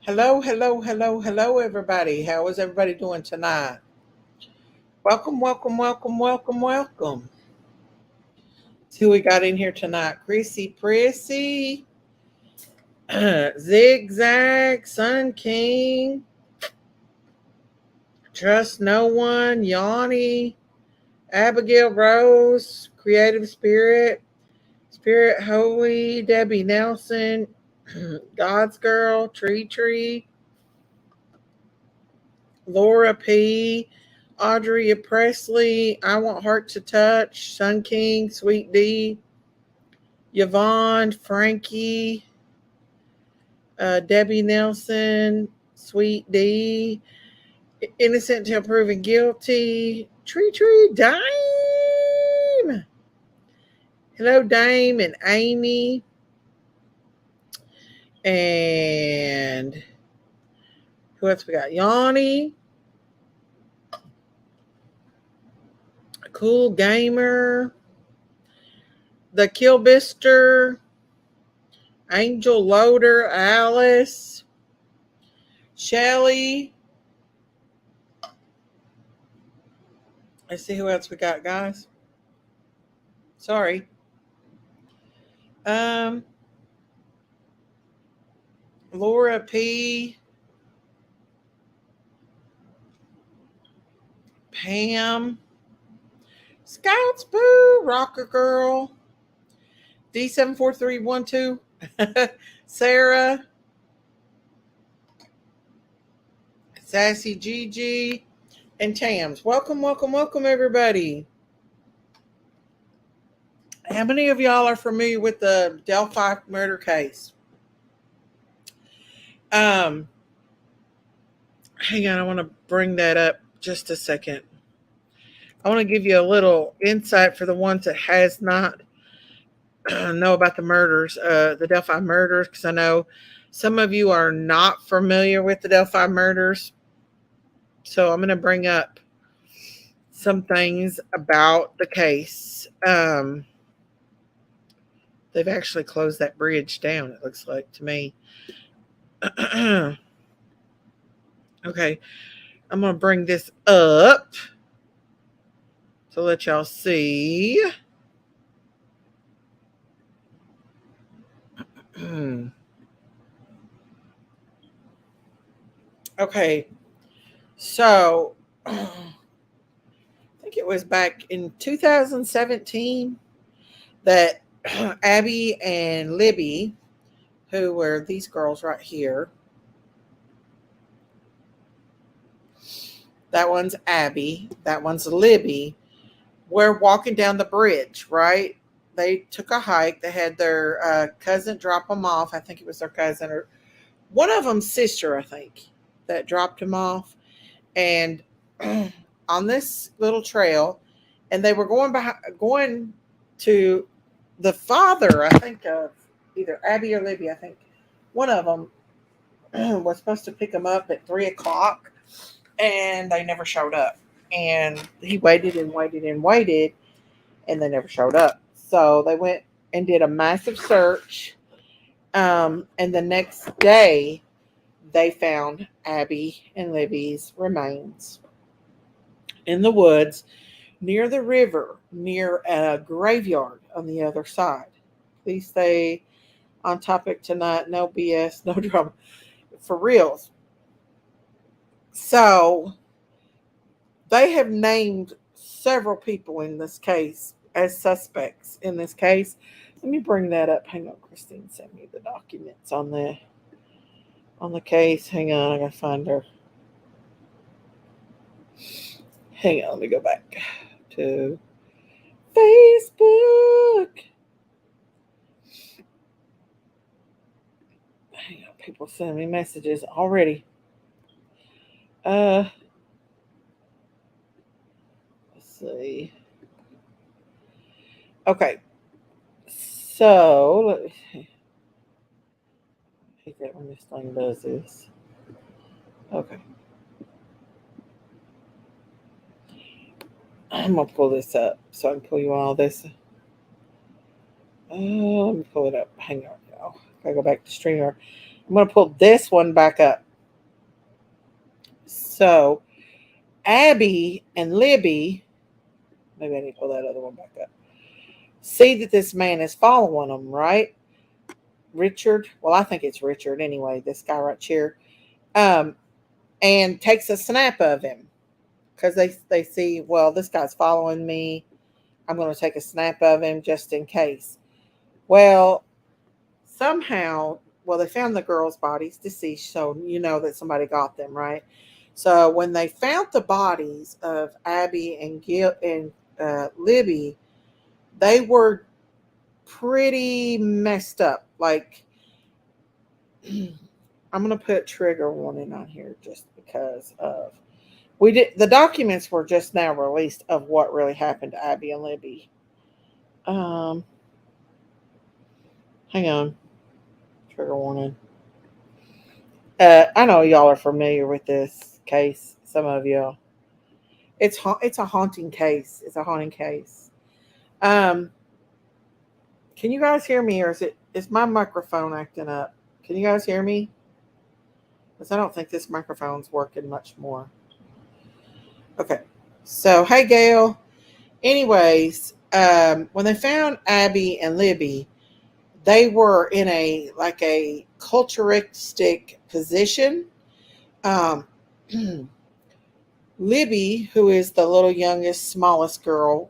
Hello, hello, hello, hello, everybody. How is everybody doing tonight? Welcome, welcome, welcome, welcome, welcome. See who we got in here tonight. Chrissy Prissy, Zigzag, Sun King, Trust No One, Yanni, Abigail Rose, Creative Spirit, Spirit Holy, Debbie Nelson, God's Girl, Tree, Laura P., Audrey Presley, I Want Heart to Touch, Sun King, Sweet D, Yvonne, Frankie, Debbie Nelson, Sweet D, Innocent Till Proven Guilty, Dime. Hello, Dame and Amy. And who else we got? Yanni, Cool Gamer, The Killbister, Angel Loader, Alice, Shelly. Let's see who else we got, guys. Sorry. Laura P., Pam, Scouts Boo, Rocker Girl, D74312, Sarah, Sassy Gigi, and Tams. Welcome, welcome, welcome, everybody. How many of y'all are familiar with the Delphi murder case? Hang on, I want to bring that up just a second. I want to give you a little insight for the ones that has not know about the murders, the Delphi murders, because I know some of you are not familiar with the Delphi murders. So I'm going to bring up some things about the case. They've actually closed that bridge down, it looks like to me. Okay, I'm going to bring this up to let y'all see. Okay, so I think it was back in 2017 that Abby and Libby, who were these girls right here, that one's Abby, that one's Libby, were walking down the bridge, right? They took a hike. They had their cousin drop them off. I think it was their cousin or one of them's sister, I think, that dropped him off. And on this little trail, and they were going to the father, I think, of either Abby or Libby. I think one of them was supposed to pick them up at 3:00, and they never showed up. And he waited and waited and waited, and they never showed up. So they went and did a massive search. And the next day, they found Abby and Libby's remains in the woods near the river, near a graveyard on the other side. Please stay on topic tonight. No BS, no drama. For reals. So they have named several people in this case as suspects in this case. Let me bring that up. Hang on, Christine sent me the documents on the case. Hang on, I gotta find her. Hang on, let me go back to Facebook. Hang on, people sending me messages already. Let's see. Okay. So let me see. I hate that when this thing does this. Okay. I'm gonna pull this up so I can pull you all this. Let me pull it up. Hang on, y'all. Gotta go back to StreamYard. I'm going to pull this one back up. So Abby and Libby, maybe I need to pull that other one back up. See that this man is following them, right? Richard. Well, I think it's Richard anyway. This guy right here, um, and takes a snap of him because they see, well, this guy's following me. I'm going to take a snap of him just in case. Well, somehow, well, they found the girls' bodies deceased, so you know that somebody got them, right? So when they found the bodies of Abby and Libby, they were pretty messed up. Like, I'm gonna put trigger warning on here just because of the documents were just now released of what really happened to Abby and Libby. Um, Hang on, trigger warning. I know y'all are familiar with this case. Some of y'all. It's a haunting case. It's a haunting case. Um, can you guys hear me, or is my microphone acting up? Can you guys hear me? Because I don't think this microphone's working much more. Okay. So hey, Gail. Anyways, when they found Abby and Libby, they were in a culturistic position. Um, Libby, who is the little youngest, smallest girl,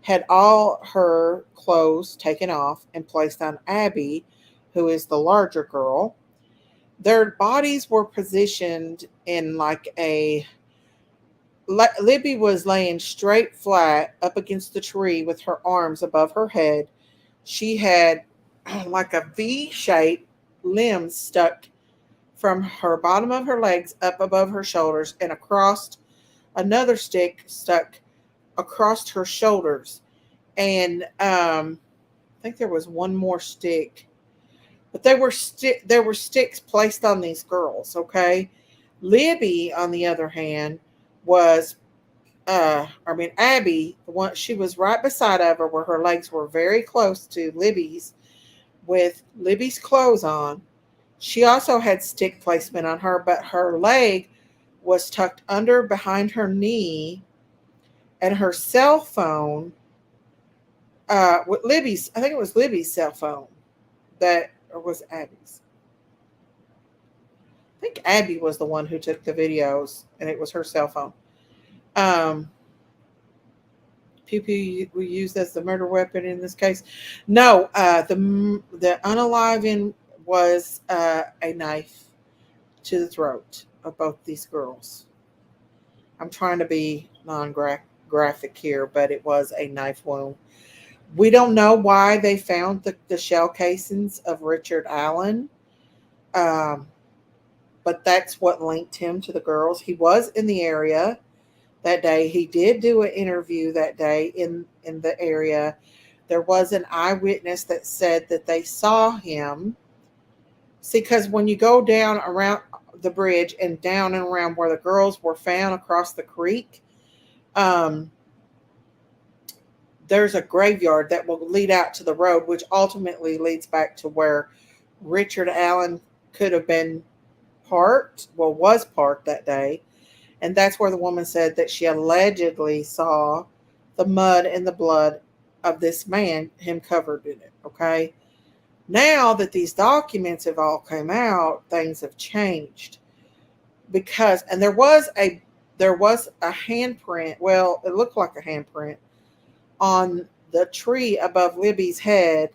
had all her clothes taken off and placed on Abby, who is the larger girl. Their bodies were positioned in Libby was laying straight flat up against the tree with her arms above her head. She had like a V shape limb stuck from her bottom of her legs up above her shoulders and across another stick stuck across her shoulders. And I think there was one more stick, but there were sticks placed on these girls. Okay, Libby, on the other hand, was Abby, the one she was right beside of her, where her legs were very close to Libby's, with Libby's clothes on. She also had stick placement on her, but her leg was tucked under behind her knee, and her cell phone, with Libby's, I think it was Libby's cell phone that, or was Abby's? I think Abby was the one who took the videos, and it was her cell phone. Pew pew we used as the murder weapon in this case. No, the unaliving was a knife to the throat of both these girls. I'm trying to be non-graphic here, but it was a knife wound. We don't know why they found the shell casings of Richard Allen, um, but that's what linked him to the girls. He was in the area that day. He did do an interview that day in the area. There was an eyewitness that said that they saw him. See, because when you go down around the bridge and down and around where the girls were found across the creek, um, there's a graveyard that will lead out to the road, which ultimately leads back to where Richard Allen could have been parked, well, was parked that day. And that's where the woman said that she allegedly saw the mud and the blood of this man, him covered in it. Okay. Now that these documents have all come out, things have changed. And there was a handprint. Well, it looked like a handprint on the tree above Libby's head.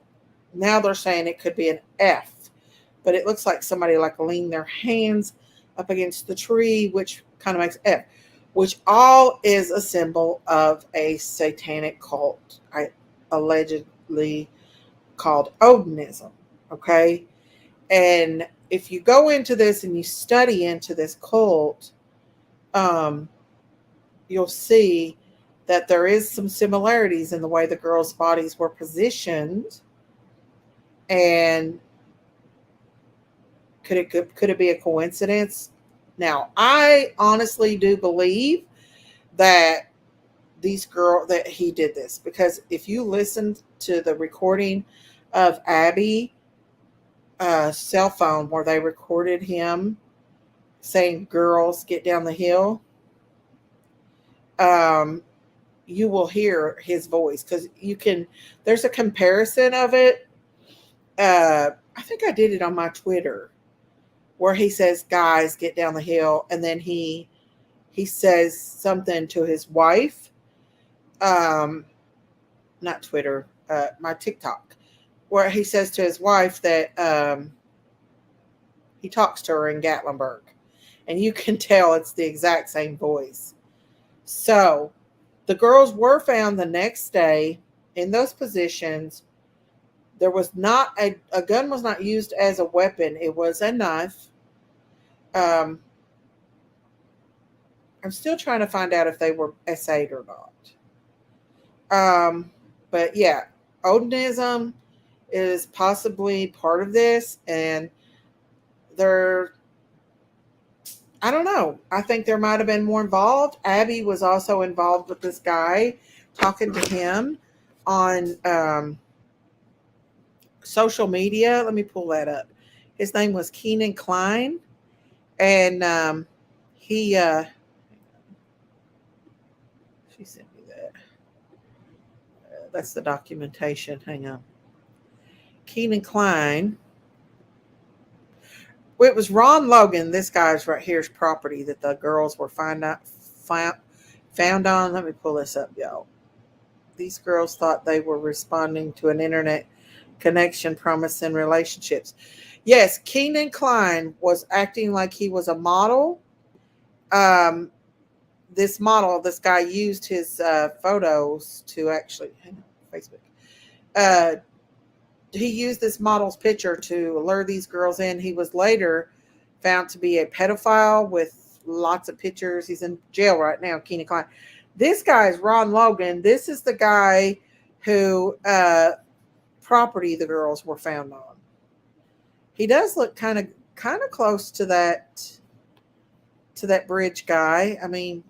Now they're saying it could be an F, but it looks like somebody leaned their hands up against the tree, which kind of makes F, which all is a symbol of a satanic cult, allegedly called Odinism. Okay. And if you go into this and you study into this cult, you'll see that there is some similarities in the way the girls' bodies were positioned. And could it be a coincidence? Now, I honestly do believe that that he did this, because if you listen to the recording of Abby, cell phone where they recorded him saying, "Girls, get down the hill." Um, you will hear his voice because you can. There's a comparison of it. I think I did it on my Twitter where he says, "Guys, get down the hill," and then he says something to his wife. Um, Not Twitter, my TikTok, where he says to his wife that he talks to her in Gatlinburg, and you can tell it's the exact same voice. So the girls were found the next day in those positions. There was not a gun was not used as a weapon. It was a knife. Um, I'm still trying to find out if they were essayed or not. But yeah, Odinism is possibly part of this, and they're I don't know. I think there might have been more involved. Abby was also involved with this guy, talking to him on social media. Let me pull that up. His name was Keenan Klein, and he she sent me that. That's the documentation. Hang on. Keenan Klein. Well, it was Ron Logan. This guy's right here's property that the girls were found on. Let me pull this up, y'all. These girls thought they were responding to an internet connection promising relationships. Yes, Keenan Klein was acting like he was a model. Um, this guy used his photos to actually, hang on, Facebook. Uh, he used this model's picture to lure these girls in. He was later found to be a pedophile with lots of pictures. He's in jail right now, Keenan Klein. This guy is Ron Logan. This is the guy who property the girls were found on. He does look kind of close to that bridge guy. I mean,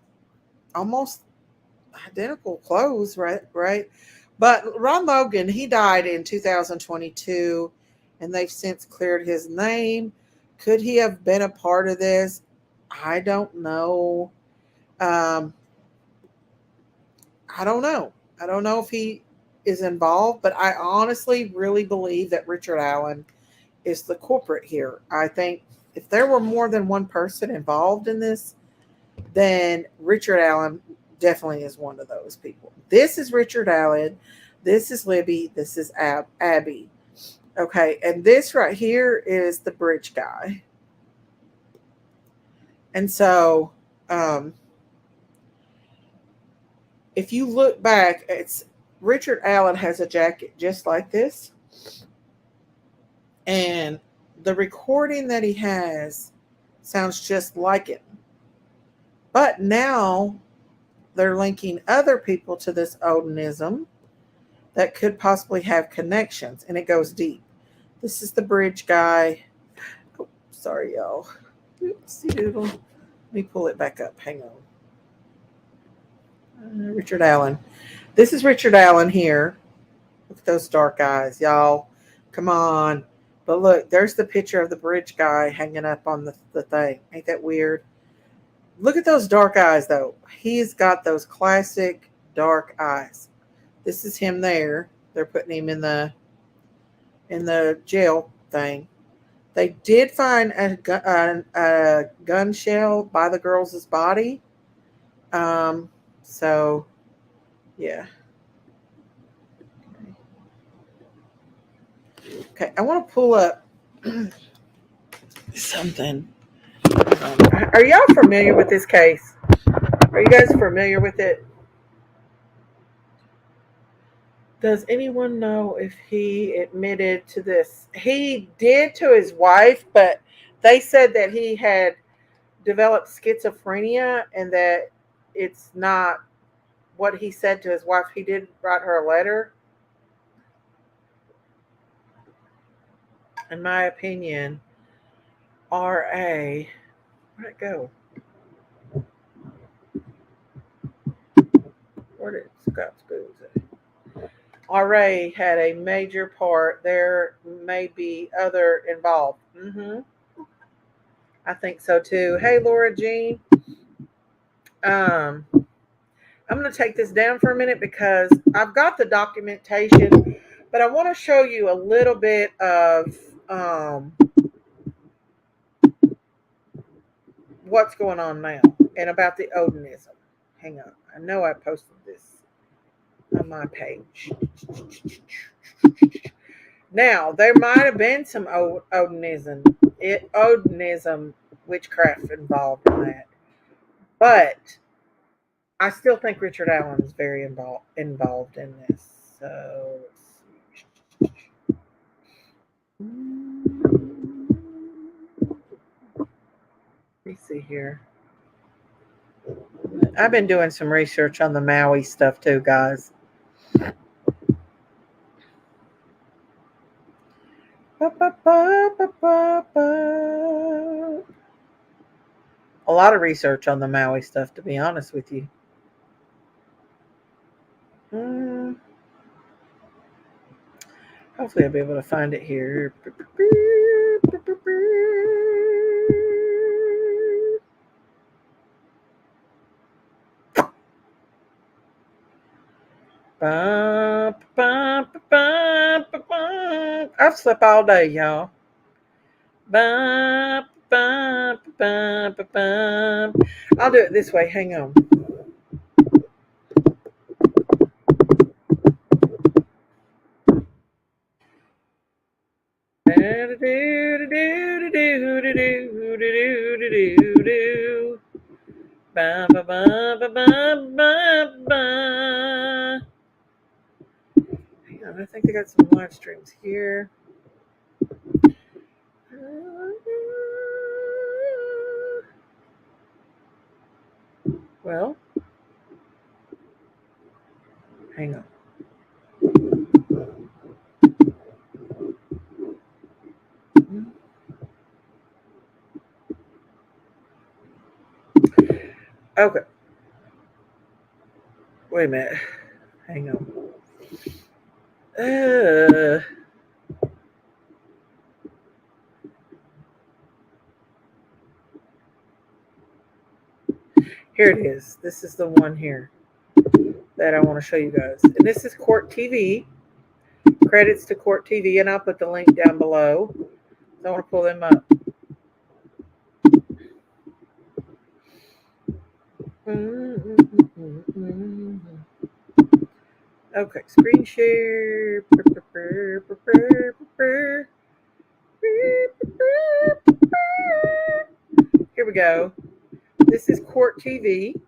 almost identical clothes, right? Right. But Ron Logan, he died in 2022, and they've since cleared his name. Could he have been a part of this? I don't know. Um, I don't know. I don't know if he is involved, but I honestly really believe that Richard Allen is the culprit here. I think if there were more than one person involved in this, then Richard Allen definitely is one of those people. This is Richard Allen. This is Libby. This is Abby. Okay, and this right here is the bridge guy. And so, if you look back, it's Richard Allen has a jacket just like this, and the recording that he has sounds just like it. But now they're linking other people to this Odinism that could possibly have connections, and it goes deep. This is the bridge guy. Oh, sorry, y'all. Oopsie doodle. Let me pull it back up. Hang on. Richard Allen. This is Richard Allen here. Look at those dark eyes, y'all. Come on. But look, there's the picture of the bridge guy hanging up on the thing. Ain't that weird? Look at those dark eyes, though. He's got those classic dark eyes. This is him there. They're putting him in the jail thing. They did find a gun shell by the girl's body. So, yeah. Okay, I want to pull up something. Are y'all familiar with this case? Are you guys familiar with it? Does anyone know if he admitted to this? He did to his wife, but they said that he had developed schizophrenia and that it's not what he said to his wife. He did write her a letter. In my opinion, RA, where'd it go? Where did Scott Spoons at? RA had a major part. There may be other involved. I think so too. Hey, Laura Jean. I'm going to take this down for a minute because I've got the documentation, but I want to show you a little bit of what's going on now and about the Odinism. Hang on. I know I posted this on my page. Now, there might have been some Odinism witchcraft involved in that, but I still think Richard Allen is very involved in this. So let me see here. I've been doing some research on the Maui stuff too, guys. A lot of research on the Maui stuff, to be honest with you. Hopefully I'll be able to find it here. I've slept all day, y'all. I'll do it this way. Hang on. Hang on, I think they got some live streams here. Well, hang on. Okay. Wait a minute. Hang on. Here it is. This is the one here that I want to show you guys. And this is Court TV. Credits to Court TV, and I'll put the link down below. I want to pull them up. Okay, screen share. Here we go. This is Court TV.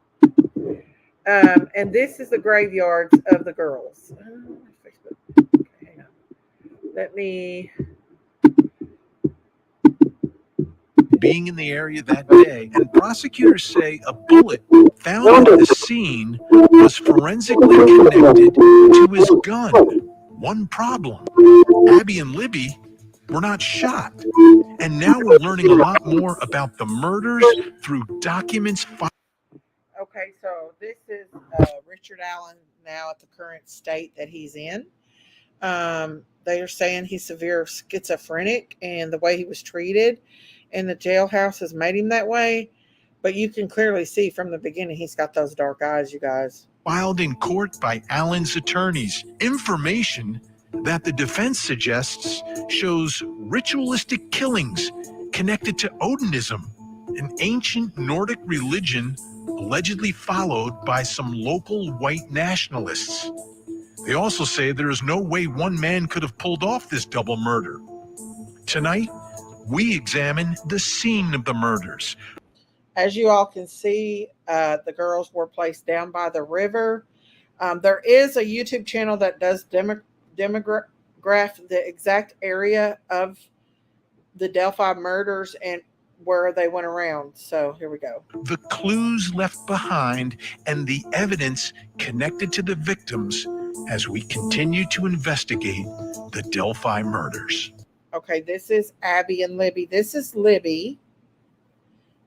And this is the graveyards of the girls. Okay, hang on. Let me. Being in the area that day, and prosecutors say a bullet found at the scene was forensically connected to his gun. One problem: Abby and Libby were not shot. And now we're learning a lot more about the murders through documents. Okay, so this is Richard Allen now at the current state that he's in. They are saying he's severe schizophrenic, and the way he was treated in the jailhouse has made him that way. But you can clearly see from the beginning he's got those dark eyes, you guys. Filed in court by Allen's attorneys. Information that the defense suggests shows ritualistic killings connected to Odinism, an ancient Nordic religion allegedly followed by some local white nationalists. They also say there is no way one man could have pulled off this double murder. Tonight, we examine the scene of the murders. As you all can see, the girls were placed down by the river. There is a YouTube channel that does demograph the exact area of the Delphi murders and where they went around. So here we go. The clues left behind and the evidence connected to the victims as we continue to investigate the Delphi murders. Okay, this is Abby and Libby. This is Libby.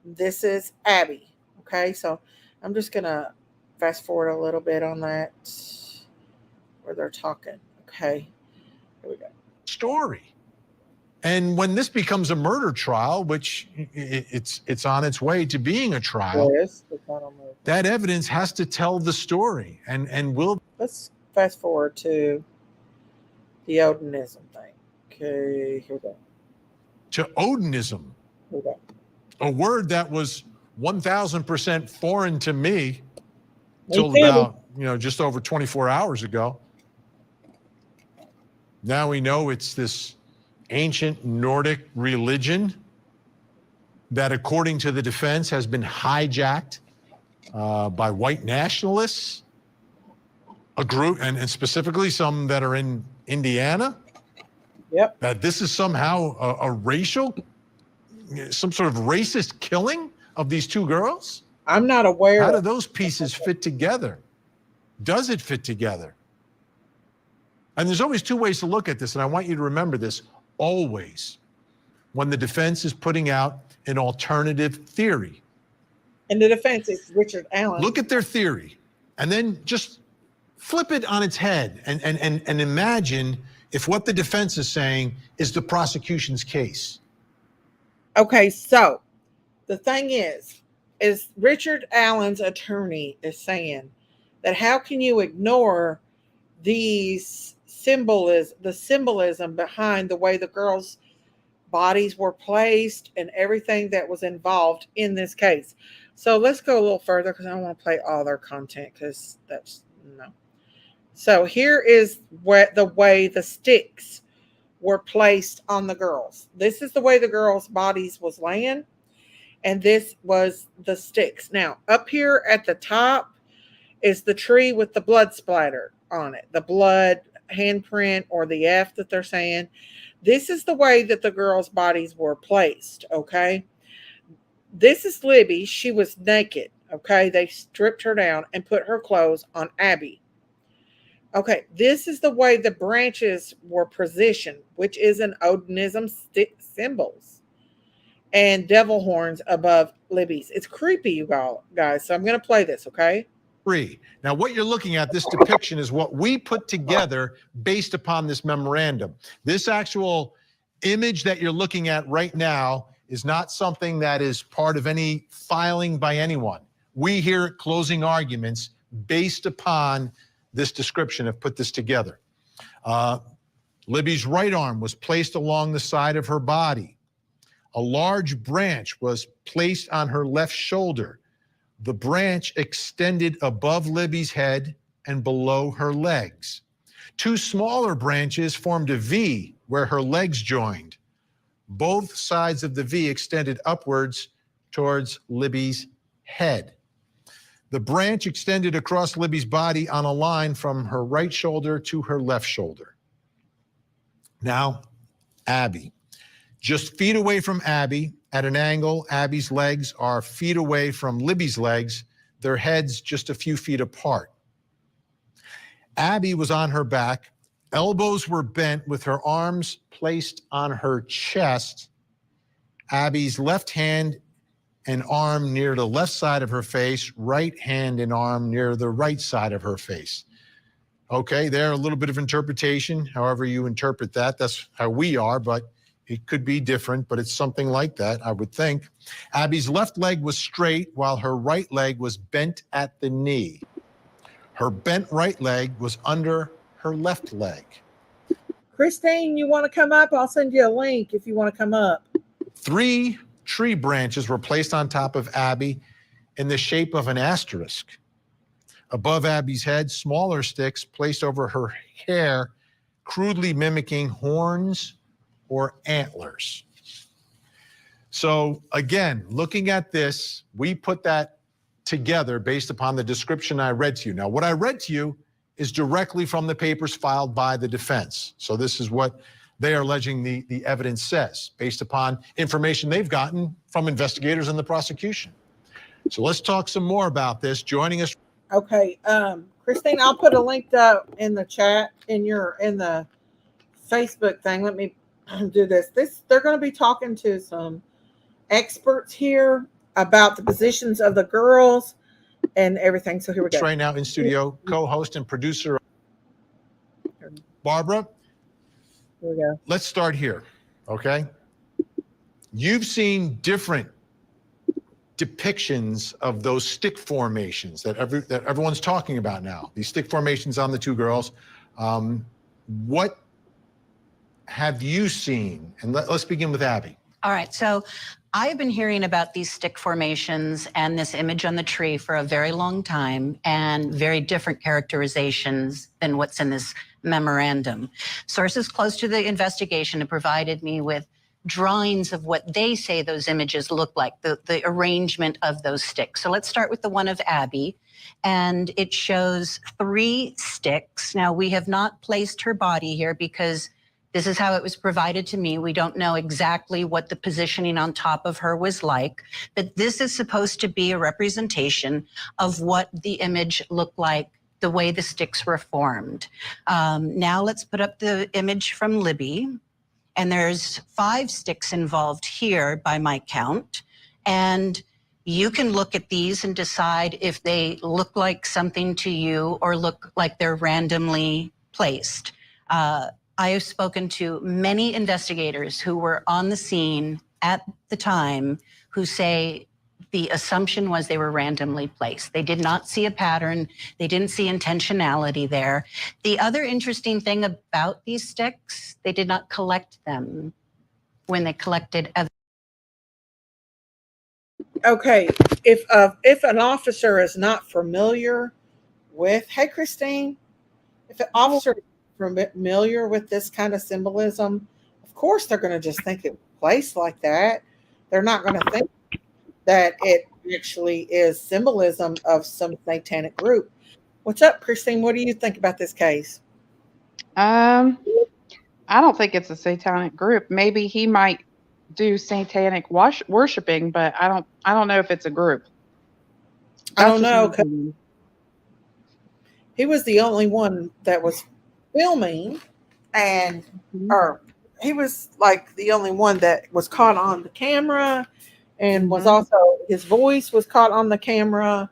This is Abby. Okay, so I'm just going to fast forward a little bit on that. where they're talking. Okay, here we go. Story. And when this becomes a murder trial, which it's on its way to being a trial, Yes, that evidence has to tell the story. And will. Let's fast forward to the Odinism thing. Okay, here we go. To Odinism, Here we go. a word that was 1,000% foreign to me till too. about, just over 24 hours ago. Now we know it's this ancient Nordic religion that, according to the defense, has been hijacked by white nationalists, a group, and specifically some that are in Indiana. Yep. That this is somehow a racial, some sort of racist killing of these two girls? I'm not aware. How do those pieces fit together? Does it fit together? And there's always two ways to look at this, and I want you to remember this always when the defense is putting out an alternative theory. And the defense is Richard Allen. Look at their theory, and then just flip it on its head and imagine if what the defense is saying is the prosecution's case. Okay, so the thing is Richard Allen's attorney is saying that how can you ignore these the symbolism behind the way the girls' bodies were placed and everything that was involved in this case. So let's go a little further because I don't want to play all their content because that's no. So here is the way the sticks were placed on the girls. This is the way the girls' bodies was laying, and this was the sticks. Now, up here at the top is the tree with the blood splatter on it, the blood handprint or the F that they're saying. This is the way that the girls' bodies were placed, okay? This is Libby. She was naked, okay? They stripped her down and put her clothes on Abby. Okay, this is the way the branches were positioned, which is an Odinism symbols and devil horns above Libby's. It's creepy, you guys. So I'm going to play this, okay? Now, what you're looking at, this depiction is what we put together based upon this memorandum. This actual image that you're looking at right now is not something that is part of any filing by anyone. We here at Closing Arguments, based upon this description, have put this together. Libby's right arm was placed along the side of her body. A large branch was placed on her left shoulder. The branch extended above Libby's head and below her legs. Two smaller branches formed a V where her legs joined. Both sides of the V extended upwards towards Libby's head. The branch extended across Libby's body on a line from her right shoulder to her left shoulder. Now, Abby. Just feet away from Abby, at an angle, Abby's legs are feet away from Libby's legs, their heads just a few feet apart. Abby was on her back, elbows were bent with her arms placed on her chest. Abby's left hand and arm near the left side of her face, right hand and arm near the right side of her face. Okay, there, a little bit of interpretation, however you interpret that. That's how we are, but it could be different, but it's something like that, I would think. Abby's left leg was straight while her right leg was bent at the knee. Her bent right leg was under her left leg. Christine, you want to come up? I'll send you a link if you want to come up. 3 tree branches were placed on top of Abby in the shape of an asterisk. Above Abby's head, smaller sticks placed over her hair, crudely mimicking horns or antlers. So again, looking at this, we put that together based upon the description I read to you. Now, what I read to you is directly from the papers filed by the defense. So this is what they are alleging the evidence says, based upon information they've gotten from investigators and the prosecution. So let's talk some more about this. Joining us. Okay, Christine, I'll put a link in the chat in the Facebook thing. Let me do this. They're going to be talking to some experts here about the positions of the girls and everything. So here we go. Right now in studio, co-host and producer Barbara, Here we go. let's start here, okay? You've seen different depictions of those stick formations that everyone's talking about now. These stick formations on the two girls. What have you seen? And let's begin with Abby. All right, so I've been hearing about these stick formations and this image on the tree for a very long time, and very different characterizations than what's in this memorandum. Sources close to the investigation have provided me with drawings of what they say those images look like, the arrangement of those sticks. So let's start with the one of Abby, and it shows 3 sticks. Now, we have not placed her body here because this is how it was provided to me. We don't know exactly what the positioning on top of her was like, but this is supposed to be a representation of what the image looked like, the way the sticks were formed. Now let's put up the image from Libby. And there's 5 sticks involved here by my count. And you can look at these and decide if they look like something to you or look like they're randomly placed. I have spoken to many investigators who were on the scene at the time who say the assumption was they were randomly placed. They did not see a pattern. They didn't see intentionality there. The other interesting thing about these sticks, they did not collect them when they collected evidence. Okay, if an officer is not familiar with, hey Christine, if an officer is familiar with this kind of symbolism, of course they're going to just think it was placed like that. They're not going to think that it actually is symbolism of some satanic group. What's up, Christine? What do you think about this case? I don't think it's a satanic group. Maybe he might do satanic worshiping, but I don't know if it's a group. I don't know. He was the only one that was filming, and or he was like the only one that was caught on the camera, and was also, his voice was caught on the camera.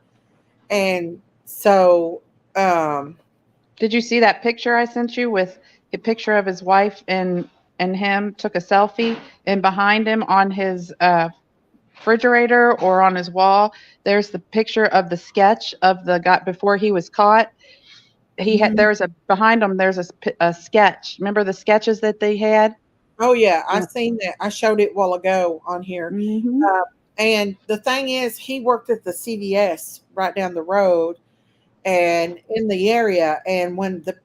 And so did you see that picture I sent you with a picture of his wife and him took a selfie, and behind him on his refrigerator or on his wall there's the picture of the sketch of the guy before he was caught. He had, there's a, behind him there's a sketch. Remember the sketches that they had? Oh yeah, I seen that. I showed it a while ago on here. And the thing is, he worked at the CVS right down the road and in the area. And when the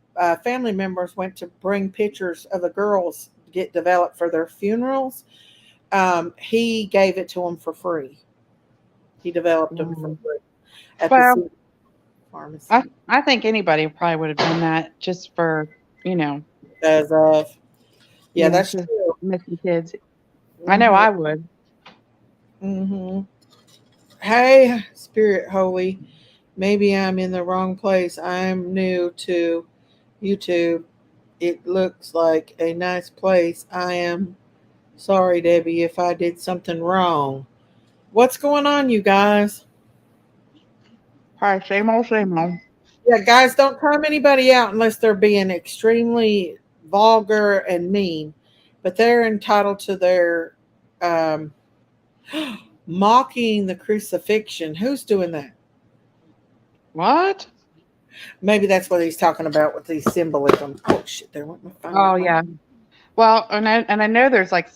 family members went to bring pictures of the girls get developed for their funerals, he gave it to them for free. He developed them for free at the pharmacy. I think anybody probably would have done that just for, you know. As of, yeah, that's true. Missing kids. I know I would. Hey, Spirit Holy, maybe I'm in the wrong place. I'm new to YouTube. It looks like a nice place. I am sorry, Debbie, if I did something wrong. What's going on, you guys? Probably same old, same old. Yeah, guys, don't time anybody out unless they're being extremely vulgar and mean. But they're entitled to their mocking the crucifixion. Who's doing that? What? Maybe that's what he's talking about with the symbolism. Oh shit! There went my phone. Oh yeah. Well, and I know there's like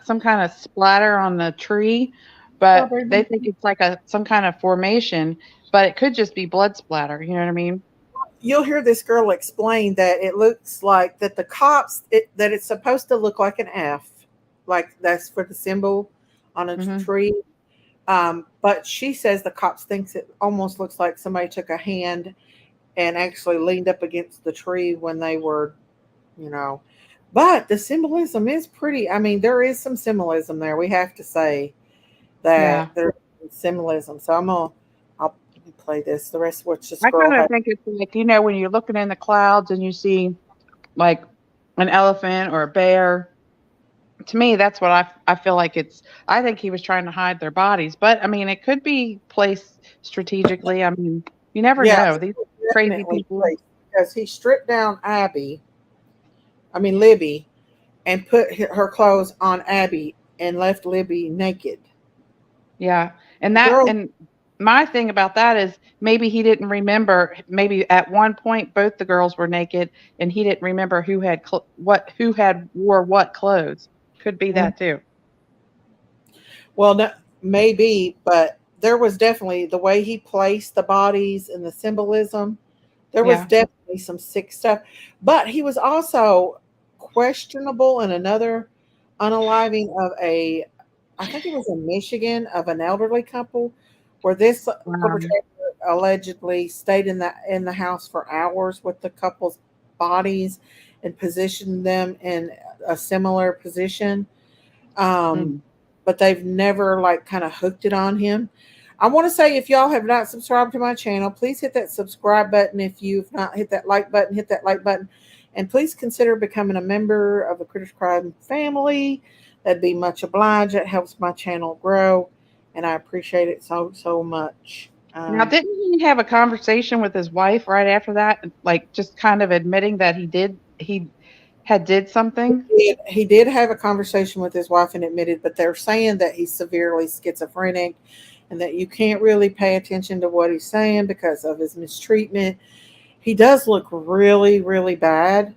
some kind of splatter on the tree, but they think it's like some kind of formation, but it could just be blood splatter. You know what I mean? You'll hear this girl explain that it looks like that the cops that it's supposed to look like an F, like that's for the symbol on a tree. But she says the cops thinks it almost looks like somebody took a hand and actually leaned up against the tree when they were, you know. But the symbolism is pretty. I mean, there is some symbolism there. We have to say that there's symbolism. So I'll play this. The rest of what's just. I kind of think it's like, you know, when you're looking in the clouds and you see like an elephant or a bear. To me, that's what I feel like it's. I think he was trying to hide their bodies, but I mean, it could be placed strategically. I mean, you never know. These crazy people. Because he stripped down Abby, Libby, and put her clothes on Abby and left Libby naked. Yeah. And The that, girl, and my thing about that is maybe he didn't remember. Maybe at one point both the girls were naked, and he didn't remember who had who had wore what clothes. Could be that too. well, no, maybe, but there was definitely the way he placed the bodies and the symbolism. There was Yeah. definitely some sick stuff, but he was also questionable in another unaliving of a, I think it was in Michigan, of an elderly couple, where this Wow. perpetrator allegedly stayed in the house for hours with the couple's bodies and positioned them in a similar position. Um, Mm. but they've never like kind of hooked it on him. I want to say, if y'all have not subscribed to my channel, please hit that subscribe button. If you've not hit that like button, hit that like button. And please consider becoming a member of the Critters Crime family. That'd be much obliged. It helps my channel grow. And I appreciate it so, so much. Now, didn't he have a conversation with his wife right after that, like just kind of admitting that he had did something? He did have a conversation with his wife and admitted, but they're saying that he's severely schizophrenic and that you can't really pay attention to what he's saying because of his mistreatment. He does look really, really bad.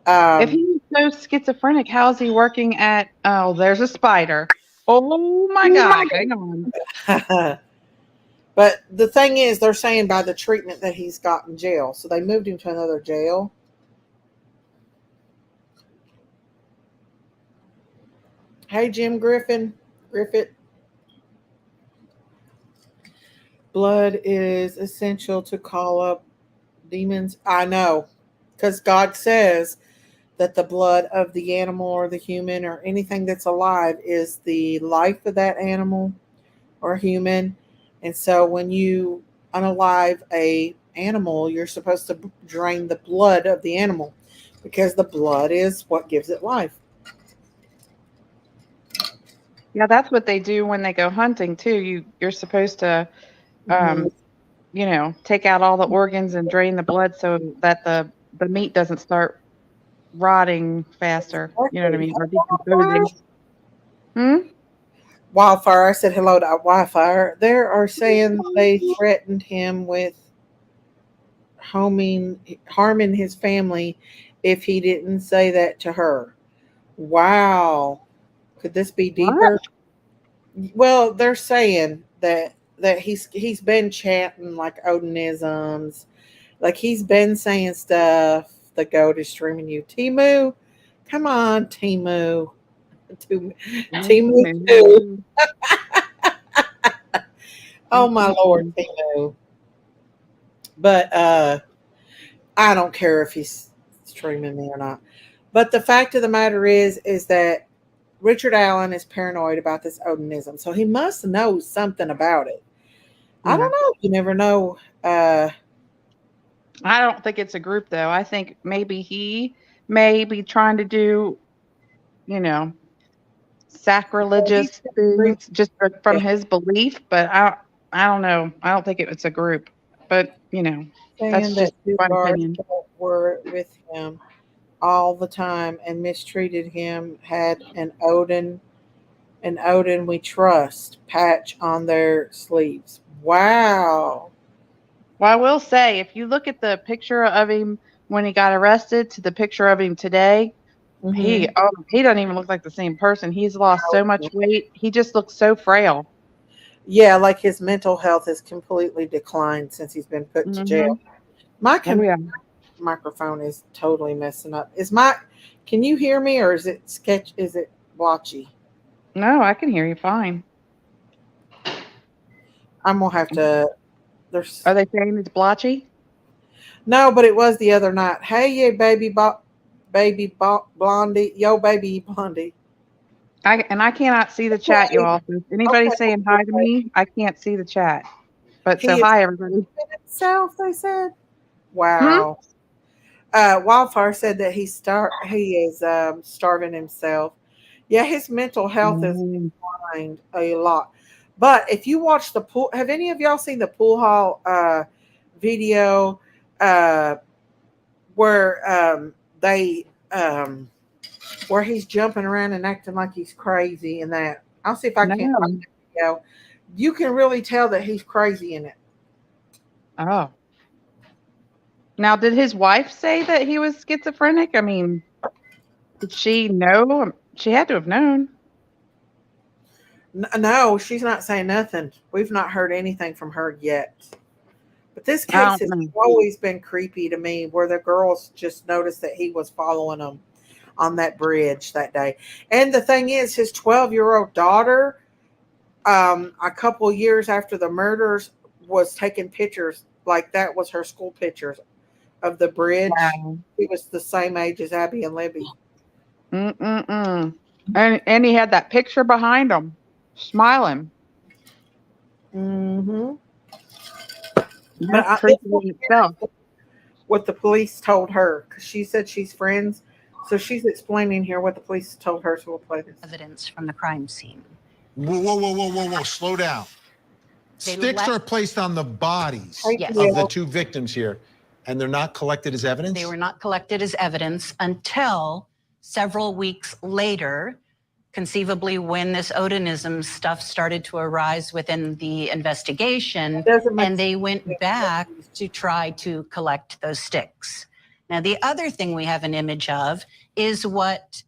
If he's so schizophrenic, how is he working at? Oh, there's a spider. Oh my gosh! Hang on. But the thing is, they're saying by the treatment that he's got in jail. So they moved him to another jail. Hey, Jim Griffith. Blood is essential to call up demons. I know, because God says that the blood of the animal or the human or anything that's alive is the life of that animal or human. And so when you unalive a animal, you're supposed to drain the blood of the animal because the blood is what gives it life. Yeah, that's what they do when they go hunting too. You're supposed to, Mhm. take out all the organs and drain the blood so that the meat doesn't start rotting faster. You know what I Exactly. mean? Or Hey, Wildfire. decomposing. Hmm? Wildfire. I said hello to Wildfire. They are saying they threatened him with harming his family if he didn't say that to her. Wow. Could this be What? deeper? Well, they're saying that he's been chanting like Odinisms, like he's been saying stuff. The goat is streaming you, Timu. Come on, Timu. Timu too. Oh my lord, Timu. But I don't care if he's streaming me or not. But the fact of the matter is that Richard Allen is paranoid about this Odinism, so he must know something about it. I Yeah. don't know. You never know. Uh, I don't think it's a group though. I think maybe he may be trying to do, you know, he's sacrilegious pretty things just from his belief, but I don't know. I don't think it's a group. But, that's saying that just two my guards opinion. were with him all the time and mistreated him. Had an Odin we trust patch on their sleeves. Wow. Well, I will say, if you look at the picture of him when he got arrested to the picture of him today, he Hmm. he doesn't even look like the same person. He's lost so much weight. He just looks so frail. Yeah, like his mental health has completely declined since he's been put to Hmm. jail. My Oh yeah. microphone is totally messing up. Is my Can you hear me or is it sketch? Is it blotchy? No, I can hear you fine. I'm gonna have to. There's Are they saying it's blotchy? no, but it was the other night. Hey, yeah, blondie, yo, baby blondie. I cannot see the chat, you all. So if anybody's Okay, saying hi to me, I can't see the chat. But so he is hi everybody. himself. They said, Hmm? "Wow." Wildfire said that he is starving himself. Yeah, his mental health is Mm. declined a lot. But if you watch the pool, have any of y'all seen the pool hall video uh, where they um, where he's jumping around and acting like he's crazy, and that. I'll see if I can't No. find that video. You can really tell that he's crazy in it. Oh. Now, did his wife say that he was schizophrenic? I mean, did she know? She had to have known. No, she's not saying nothing. We've not heard anything from her yet. But this I case don't has know. always been creepy to me, where the girls just noticed that he was following them on that bridge that day. And the thing is, his 12-year-old daughter, a couple years after the murders, was taking pictures, like that was her school pictures of the bridge. Wow. He was the same age as Abby and Libby. Mm-mm-mm. And he had that picture behind him, smiling. Mm-hmm. That's creepy in itself. What the police told her, because she said she's friends, so she's explaining here what the police told her. So we'll play this. Evidence from the crime scene. Whoa. Slow down. They Sticks are placed on the bodies Yes. of the two victims here, and they're not collected as evidence? They were not collected as evidence until several weeks later, conceivably when this Odinism stuff started to arise within the investigation, and they went back to try to collect those sticks. Now, the other thing we have an image of is what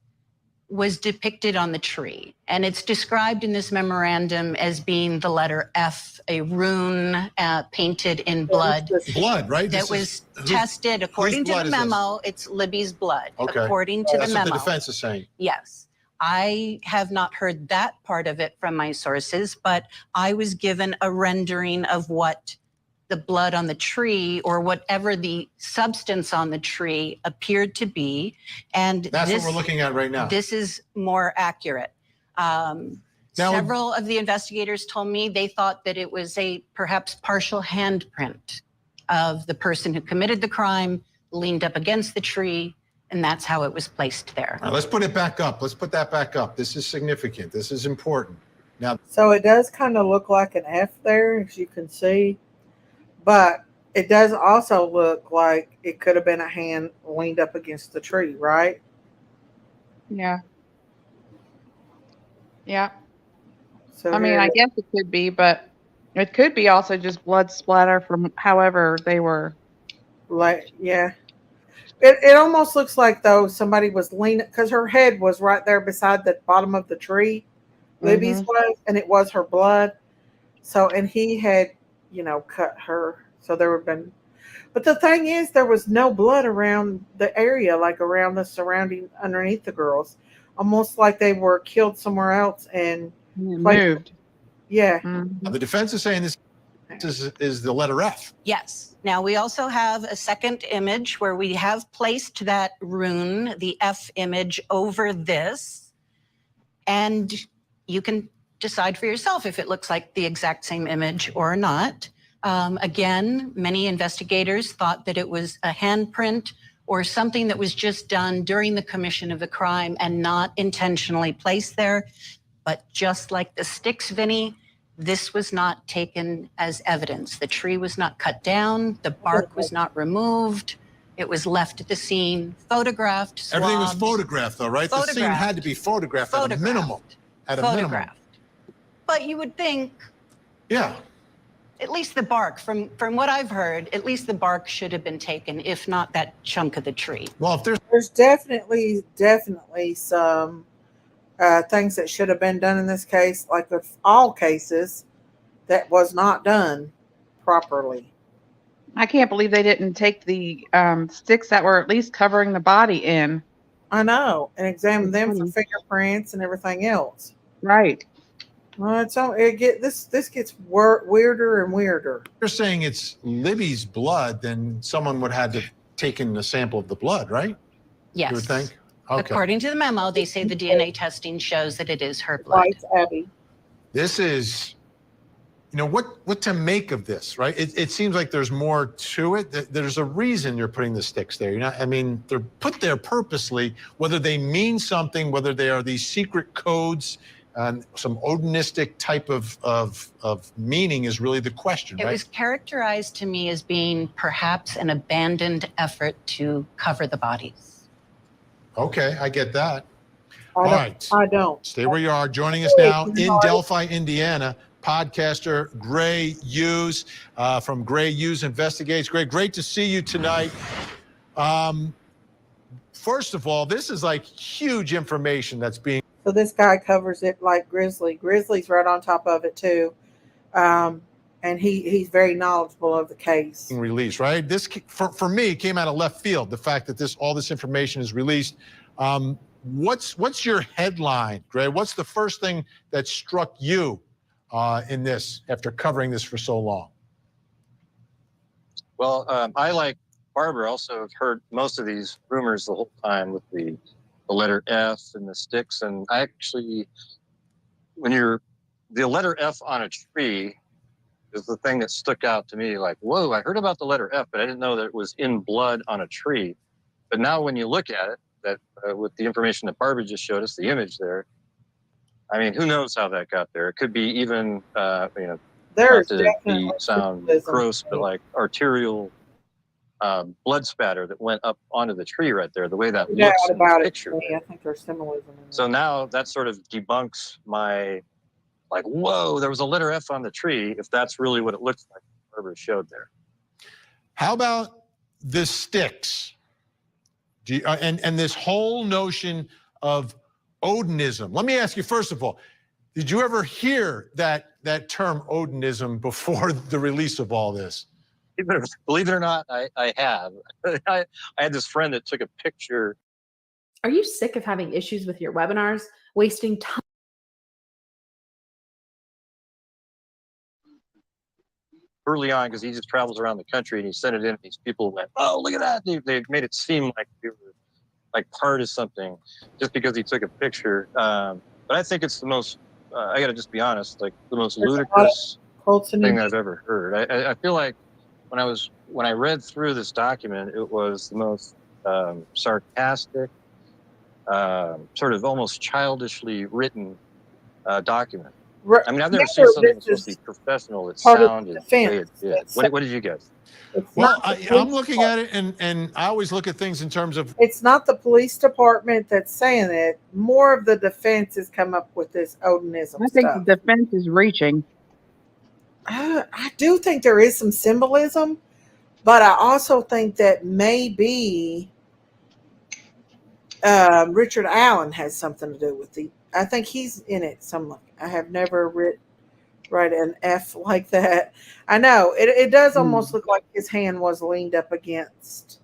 was depicted on the tree. And it's described in this memorandum as being the letter F, a rune painted in blood. Blood, right? That was tested according to the memo. It's Libby's blood, according to the memo. That's what the defense is saying. Yes. I have not heard that part of it from my sources, but I was given a rendering of what the blood on the tree, or whatever the substance on the tree, appeared to be. And that's what we're looking at right now. This is more accurate. Several of the investigators told me they thought that it was a perhaps partial handprint of the person who committed the crime, leaned up against the tree, and that's how it was placed there. All right, let's put it back up. Let's put that back up. This is significant. This is important. Now, so it does kind of look like an F there, as you can see, but it does also look like it could have been a hand leaned up against the tree, right? Yeah. Yeah. So I mean, I guess it could be, but it could be also just blood splatter from however they were. Like, yeah. It almost looks like, though, somebody was leaning, because her head was right there beside the bottom of the tree. Libby's was, and it was her blood. So, and he had, cut her. So there would have been, but the thing is, there was no blood around the area, like around the surrounding, underneath the girls, almost like they were killed somewhere else and moved. Yeah. Now the defense is saying this is the letter F. Yes. Now we also have a second image where we have placed that rune, the F image, over this, and you can decide for yourself if it looks like the exact same image or not. Again, many investigators thought that it was a handprint or something that was just done during the commission of the crime and not intentionally placed there. But just like the sticks, Vinny, this was not taken as evidence. The tree was not cut down. The bark was not removed. It was left at the swab, photographed. Everything was photographed, though, right? The scene had to be photographed at a minimum. At a minimum. But you would think, yeah, at least the bark, from what I've heard, at least the bark should have been taken, if not that chunk of the tree. Well, if there's definitely some things that should have been done in this case, like with all cases, that was not done properly. I can't believe they didn't take the sticks that were at least covering the body in. I know, and examine them for fingerprints and everything else. Right. Well, this gets weirder and weirder. You're saying it's Libby's blood, then someone would have to taken a sample of the blood, right? Yes. You would think? Okay. According to the memo, they say the DNA testing shows that it is her blood. Right, Abby. This is, what to make of this, right? It seems like there's more to it. There's a reason you're putting the sticks there. They're put there purposely, whether they mean something, whether they are these secret codes, some Odinistic type of meaning is really the question, right? It was characterized to me as being perhaps an abandoned effort to cover the bodies. Okay, I get that. I All don't. right. I don't. Stay where you are. Joining us now in Delphi, Indiana, podcaster Gray Hughes from Gray Hughes Investigates. Gray, great to see you tonight. First of all, this is like huge information that's being So this guy covers it like Grizzly. Grizzly's right on top of it too, and he's very knowledgeable of the case. released, right? This, for me, came out of left field. The fact that all this information is released. What's your headline, Gray? What's the first thing that struck you in this after covering this for so long? Well, I, like Barbara, also have heard most of these rumors the whole time with the letter F and the sticks. And I actually, the letter F on a tree is the thing that stuck out to me. Like, whoa, I heard about the letter F, but I didn't know that it was in blood on a tree. But now when you look at it, that with the information that Barbara just showed us, the image there, I mean, who knows how that got there? It could be even, There's not to sound gross, but like arterial blood spatter that went up onto the tree right there, the way that looks in the picture. I think there's symbolism in so now that sort of debunks my, like, whoa, there was a letter F on the tree, if that's really what it looks like Barbara showed there. How about the sticks? And this whole notion of Odinism. Let me ask you, first of all, did you ever hear that term Odinism before the release of all this? Believe it or not, I have. I had this friend that took a picture. Are you sick of having issues with your webinars, wasting time? Early on, because he just travels around the country and he sent it in, and these people went, oh, look at that. They made it seem like they were like part of something just because he took a picture. But I think it's the most, I got to just be honest, like the most ludicrous thing I've ever heard. I feel like when I read through this document, it was the most sarcastic, sort of almost childishly written document. I mean, I've never seen something that's supposed to be professional that sounded the way it did. What did you guys? Well, I'm looking at it, and I always look at things in terms of... It's not the police department that's saying it. More of the defense has come up with this Odinism I think stuff. the defense is reaching. I do think there is some symbolism, but I also think that maybe Richard Allen has something to do with I think he's in it. I have never write an F like that. I know it does almost look like his hand was leaned up against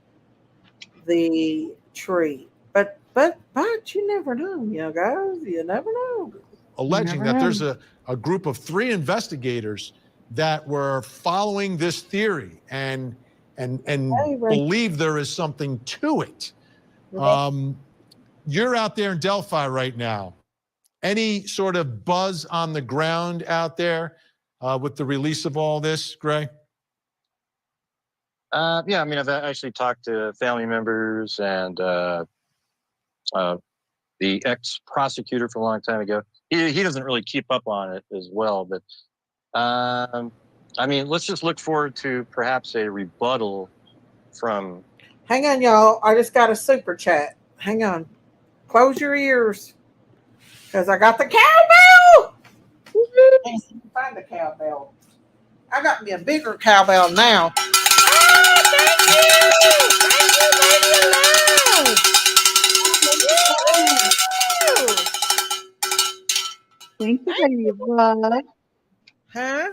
the tree, but you never know, guys. You never know. Alleging that there's a group of 3 investigators that were following this theory and believe there is something to it. You're out there in Delphi right now. Any sort of buzz on the ground out there with the release of all this, Gray? Yeah, I mean, I've actually talked to family members and the ex-prosecutor from a long time ago. He doesn't really keep up on it as well, but I mean, let's just look forward to perhaps a rebuttal from... Hang on, y'all. I just got a super chat. Hang on. Close your ears, because I got the cowbell. Find the cowbell. I got me a bigger cowbell now. Oh, thank you. Thank you, Lady of Love. Huh?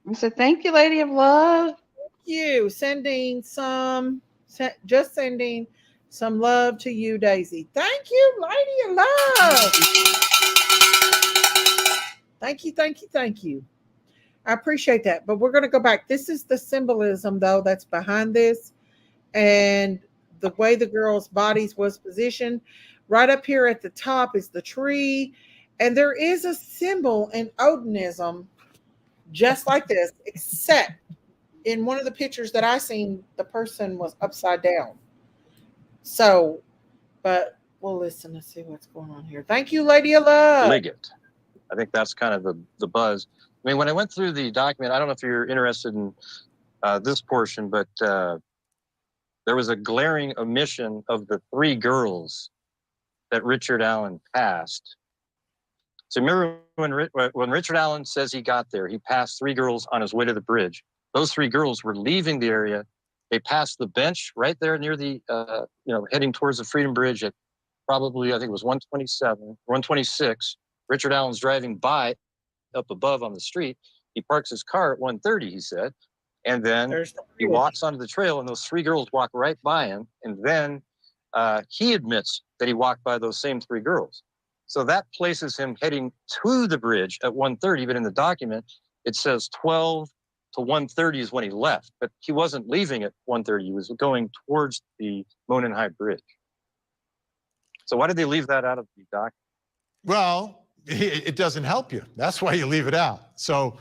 I said, thank you, Lady of Love. Thank you. Just sending some love to you, Daisy. Thank you, Lady of Love. Thank you. I appreciate that. But we're going to go back. This is the symbolism, though, that's behind this. And the way the girl's bodies was positioned. Right up here at the top is the tree. And there is a symbol in Odinism just like this, except in one of the pictures that I seen, the person was upside down. So, but we'll listen to see what's going on here. Thank you, Lady of Love. Liggett. I think that's kind of the buzz. I mean, when I went through the document, I don't know if you're interested in this portion, but there was a glaring omission of the 3 girls that Richard Allen passed. So remember when Richard Allen says he got there, he passed 3 girls on his way to the bridge. Those 3 girls were leaving the area. They passed the bench right there near the, heading towards the Freedom Bridge at probably, I think it was 127, 126. Richard Allen's driving by up above on the street. He parks his car at 1:30, he said. And then he walks onto the trail, and those 3 girls walk right by him. And then he admits that he walked by those same 3 girls. So that places him heading to the bridge at 1:30, but in the document, it says 12 to 1:30 is when he left. But he wasn't leaving at 1:30. He was going towards the Monenhigh Bridge. So why did they leave that out of the document? Well, it doesn't help you. That's why you leave it out. So,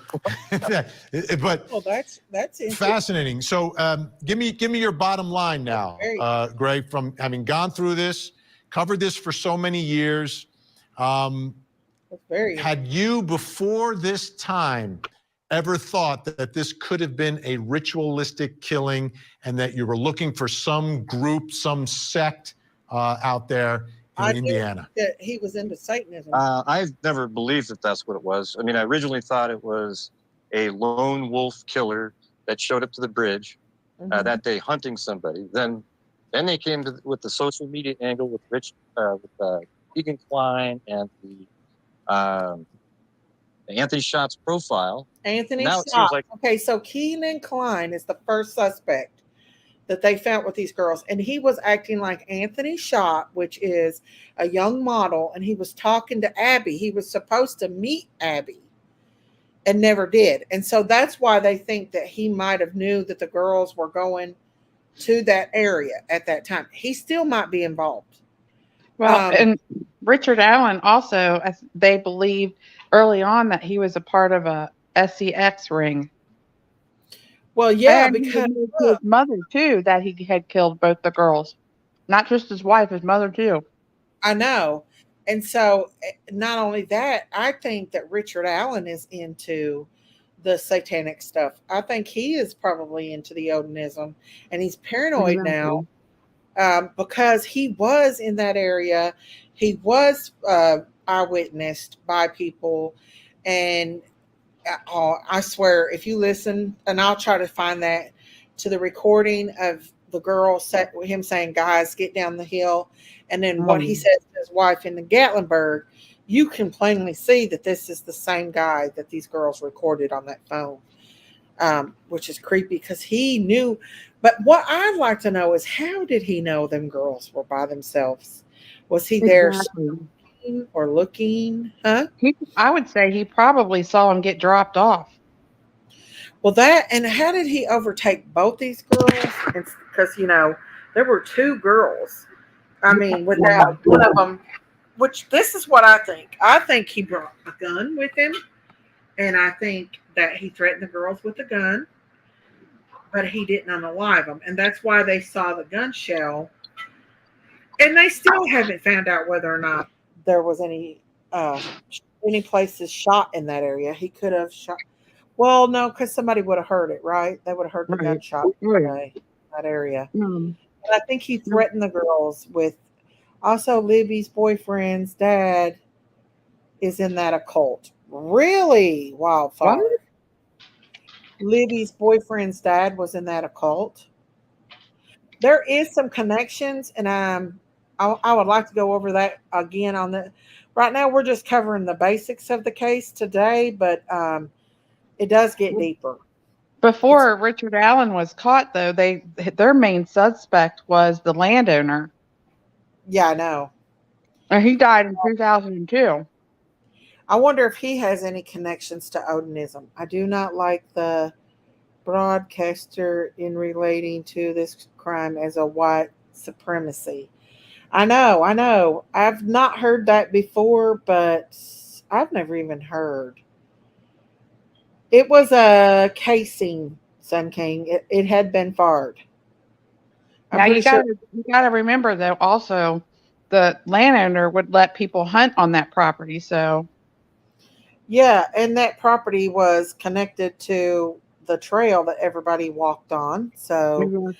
but Well, that's fascinating. So, give me your bottom line now, Greg. From having gone through this, covered this for so many years, had you before this time ever thought that this could have been a ritualistic killing, and that you were looking for some group, some sect out there in Indiana? That he was into Satanism. I've never believed that that's what it was. I mean, I originally thought it was a lone wolf killer that showed up to the bridge that day hunting somebody. Then they came with the social media angle with Keegan Klein and the Anthony Schott's profile. Anthony now Scott. Like, okay, so Keegan Klein is the first suspect that they found with these girls, and he was acting like Anthony Schott, which is a young model, and he was talking to Abby. He was supposed to meet Abby and never did. And so that's why they think that he might have knew that the girls were going to that area at that time. He still might be involved. Well, and Richard Allen also, they believed early on that he was a part of a SEX ring. Well, yeah, and because his mother too, that he had killed both the girls, not just his wife, his mother too. I know. And so not only that, I think that Richard Allen is into the satanic stuff. I think he is probably into the Odinism, and he's paranoid now because he was in that area. He was eyewitnessed by people, and I swear, if you listen, and I'll try to find that, to the recording of the girl, him saying, "Guys, get down the hill," and then what he says to his wife in the Gatlinburg, you can plainly see that this is the same guy that these girls recorded on that phone, which is creepy because he knew. But what I'd like to know is, how did he know them girls were by themselves? Was he there or looking? Huh? I would say he probably saw him get dropped off. Well, and how did he overtake both these girls? Because, there were 2 girls. I mean, without one of them, which this is what I think. I think he brought a gun with him, and I think that he threatened the girls with a gun, but he didn't unalive them. And that's why they saw the gun shell. And they still haven't found out whether or not there was any places shot in that area. He could have shot. Well, no, because somebody would have heard it, right? They would have heard the gunshot in that area. And I think he threatened the girls with. Also, Libby's boyfriend's dad is in that occult. Really? Wildfire. What? Libby's boyfriend's dad was in that occult. There is some connections, and I would like to go over that again on the. Right now, we're just covering the basics of the case today, but it does get deeper. Before Richard Allen was caught, though, their main suspect was the landowner. Yeah, I know. And he died in 2002. I wonder if he has any connections to Odinism. I do not like the broadcaster in relating to this crime as a white supremacy. I know. I've not heard that before, but I've never even heard. It was a casing, Sun King. It had been fired. Now you got to remember, though, also the landowner would let people hunt on that property. So, yeah, and that property was connected to the trail that everybody walked on. So,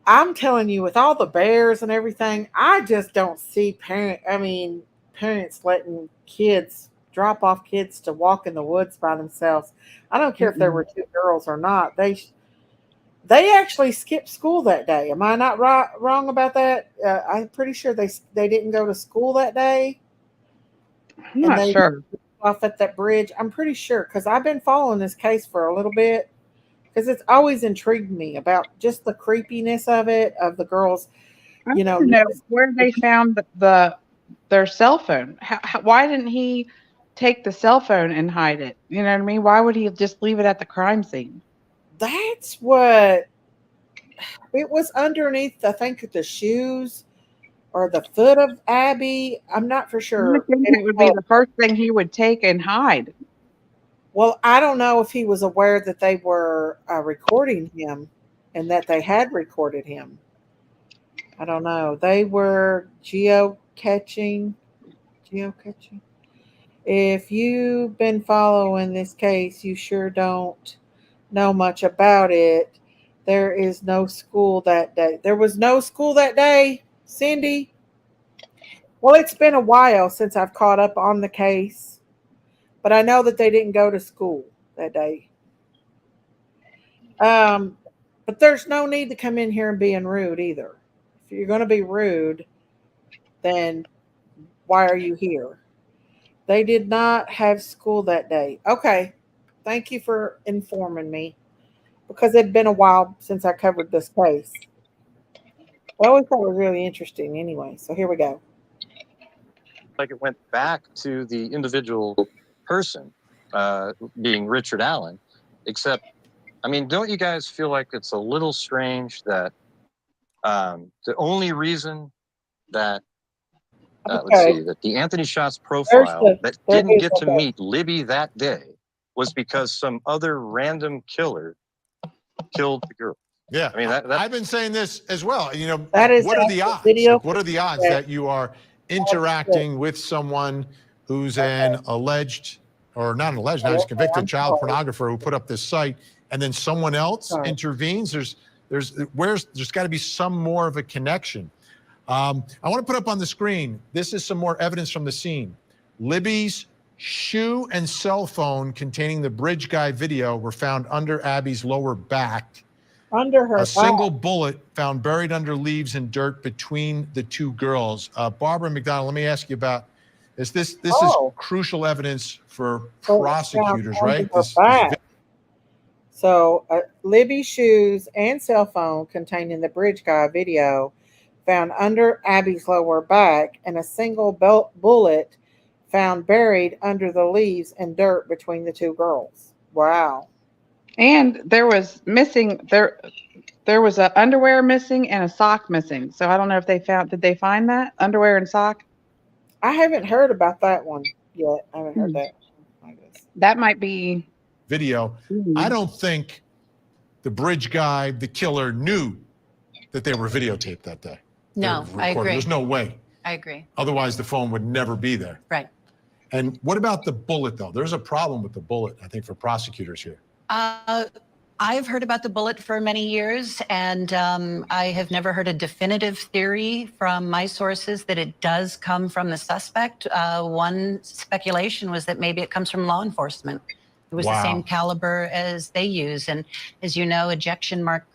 I'm telling you, with all the bears and everything, I just don't see parents letting kids drop off kids to walk in the woods by themselves. I don't care if there Mm-mm. were two girls or not. They actually skipped school that day. Am I not wrong about that? I'm pretty sure they didn't go to school that day, I'm and not they sure. off at that bridge. I'm pretty sure because I've been following this case for a little bit because it's always intrigued me about just the creepiness of it of the girls. I You want know, to know where they found their cell phone. Why didn't he take the cell phone and hide it? You know what I mean? Why would he just leave it at the crime scene? that's what it was underneath. I think the shoes or the foot of Abby. I'm not for You would sure. think it would be the first thing he would take and hide. Well, I don't know if he was aware that they were recording him and that they had recorded him. I don't know. They were geocaching. Geocaching. If you've been following this case, you sure don't know much about it. There is no school that day. There was no school that day, Cindy. Well, it's been a while since I've caught up on the case, but I know that they didn't go to school that day. Um, but there's no need to come in here and being rude either. If you're going to be rude, then why are you here? They did not have school that day. Okay. Thank you for informing me because it'd been a while since I covered this case. I always thought it was really interesting anyway. So here we go. Like it went back to the individual person, being Richard Allen, except, I mean, don't you guys feel like it's a little strange that the only reason that let's Okay. see, that the Anthony Shots There's profile the that there didn't is get to okay. meet Libby that day was because some other random killer killed the girl. Yeah, I mean, that I've been saying this as well. You know, That is what are the actual odds? video. Like, what are the odds that you are interacting with someone who's an alleged, or not an alleged, not just convicted I'm child sorry. pornographer who put up this site, and then someone else Sorry. intervenes? There's got to be some more of a connection. I want to put up on the screen. This is some more evidence from the scene. Libby's shoe and cell phone containing the Bridge Guy video were found under Abby's lower back. Under her A single back. bullet found buried under leaves and dirt between the two girls. Barbara McDonald, let me ask you about this. This is crucial evidence for So prosecutors, under right? her back. So Libby's shoes and cell phone containing the Bridge Guy video found under Abby's lower back, and a single bullet found buried under the leaves and dirt between the two girls. Wow. And there was missing there was a underwear missing and a sock missing. So I don't know if did they find that underwear and sock? I haven't heard about that one yet. I haven't heard that. I guess. That might be video. I don't think the Bridge Guy, the killer, knew that they were videotaped that day. No, I agree. There's no way. I agree. Otherwise, the phone would never be there. Right. And what about the bullet, though? There's a problem with the bullet, I think, for prosecutors here. I've heard about the bullet for many years, and I have never heard a definitive theory from my sources that it does come from the suspect. One speculation was that maybe it comes from law enforcement. It was the same caliber as they use. And as you know, ejection mark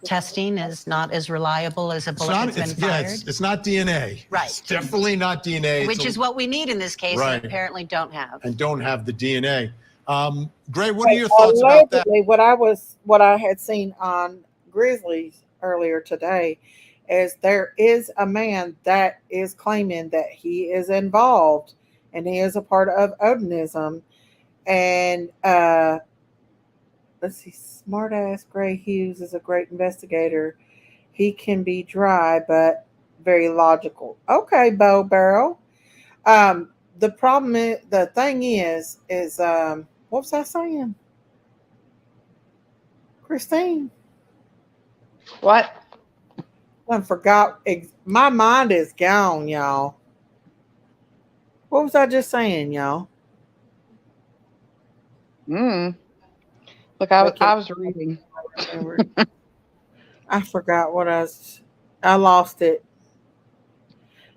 testing is not as reliable as a bullet that's been fired. Yeah, it's not DNA. Right. It's definitely not DNA. Which is what we need in this case, and apparently don't have. And don't have the DNA. Gray, what are your thoughts about that? What I had seen on Grizzlies earlier today is there is a man that is claiming that he is involved and he is a part of Odinism. And let's see, smart ass Gray Hughes is a great investigator. He can be dry, but very logical. Okay, Bo Barrel. The problem is, the thing is, what was I saying? Christine. What? I forgot. My mind is gone, y'all. What was I just saying, y'all? Look, I was reading. I forgot what I lost it.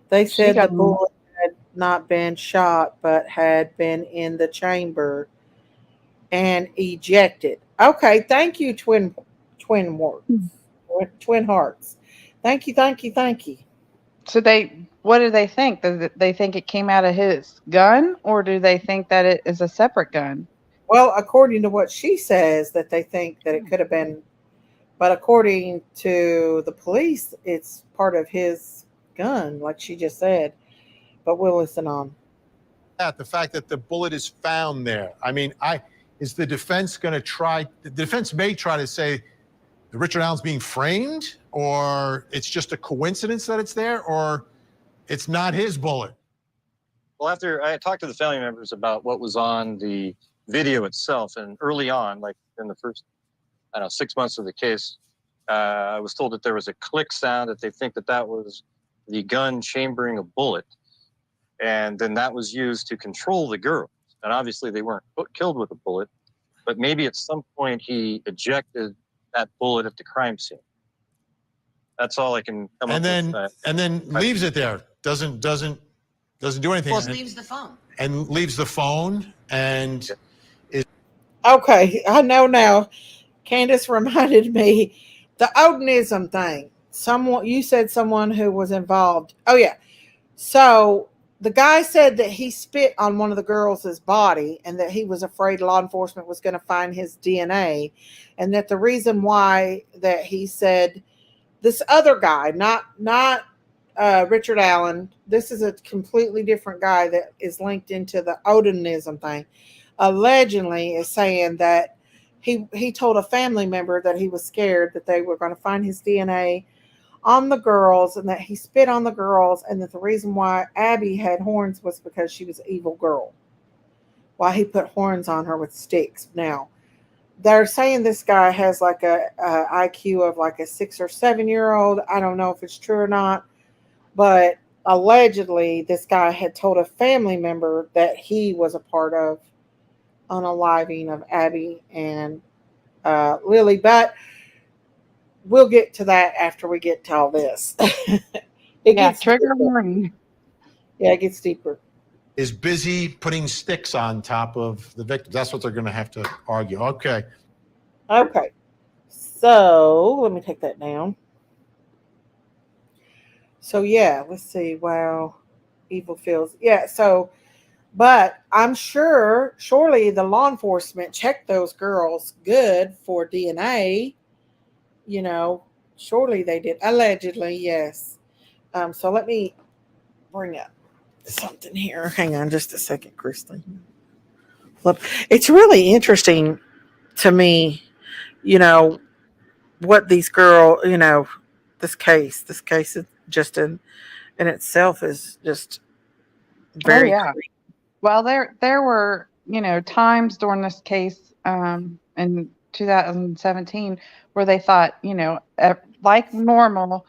They She said the got bullet had not been shot, but had been in the chamber and ejected. Okay, thank you, twin hearts. Thank you, thank you, thank you. so what do they think? Do they think it came out of his gun, or do they think that it is a separate gun? Well, according to what she says, that they think that it could have been, but according to the police, it's part of his gun, like she just said. But we'll listen on. The fact that the bullet is found there. I mean, is the defense going to try? The defense may try to say that Richard Allen's being framed, or it's just a coincidence that it's there, or it's not his bullet. Well, after I talked to the family members about what was on the video itself, and early on, like in the first, I don't know, 6 months of the case, I was told that there was a click sound, that they think that that was the gun chambering a bullet. And then that was used to control the girls. And obviously they weren't killed with a bullet, but maybe at some point he ejected that bullet at the crime scene. That's all I can come up with. And then leaves it there. Doesn't do anything. Well, leaves the phone. And leaves the phone and is Okay, I know now. Candace reminded me the Odinism thing. You said someone who was involved. Oh yeah. So the guy said that he spit on one of the girls' body and that he was afraid law enforcement was going to find his DNA, and that the reason why that he said this other guy, not Richard Allen, this is a completely different guy that is linked into the Odinism thing, allegedly is saying that he told a family member that he was scared that they were going to find his DNA on the girls, and that he spit on the girls, and that the reason why Abby had horns was because she was an evil girl. Why he put horns on her with sticks. Now, they're saying this guy has like a IQ of like a 6 or 7-year-old. I don't know if it's true or not, but allegedly this guy had told a family member that he was a part of unaliving of Abby and Lily. But we'll get to that after we get to all this. Trigger warning. Yeah, it gets deeper. is busy putting sticks on top of the victims. That's what they're going to have to argue. Okay. Okay. So let me take that down. So yeah, let's see. Wow. Evil feels. Yeah. So, but I'm sure, surely the law enforcement checked those girls good for DNA. You know, surely they did. Allegedly, yes. So let me bring up something here. Hang on just a second, Kristen. Look, it's really interesting to me, you know, what these girls, you know, this case is just in itself is just very creepy. Well, there were, times during this case in 2017 where they thought, like normal,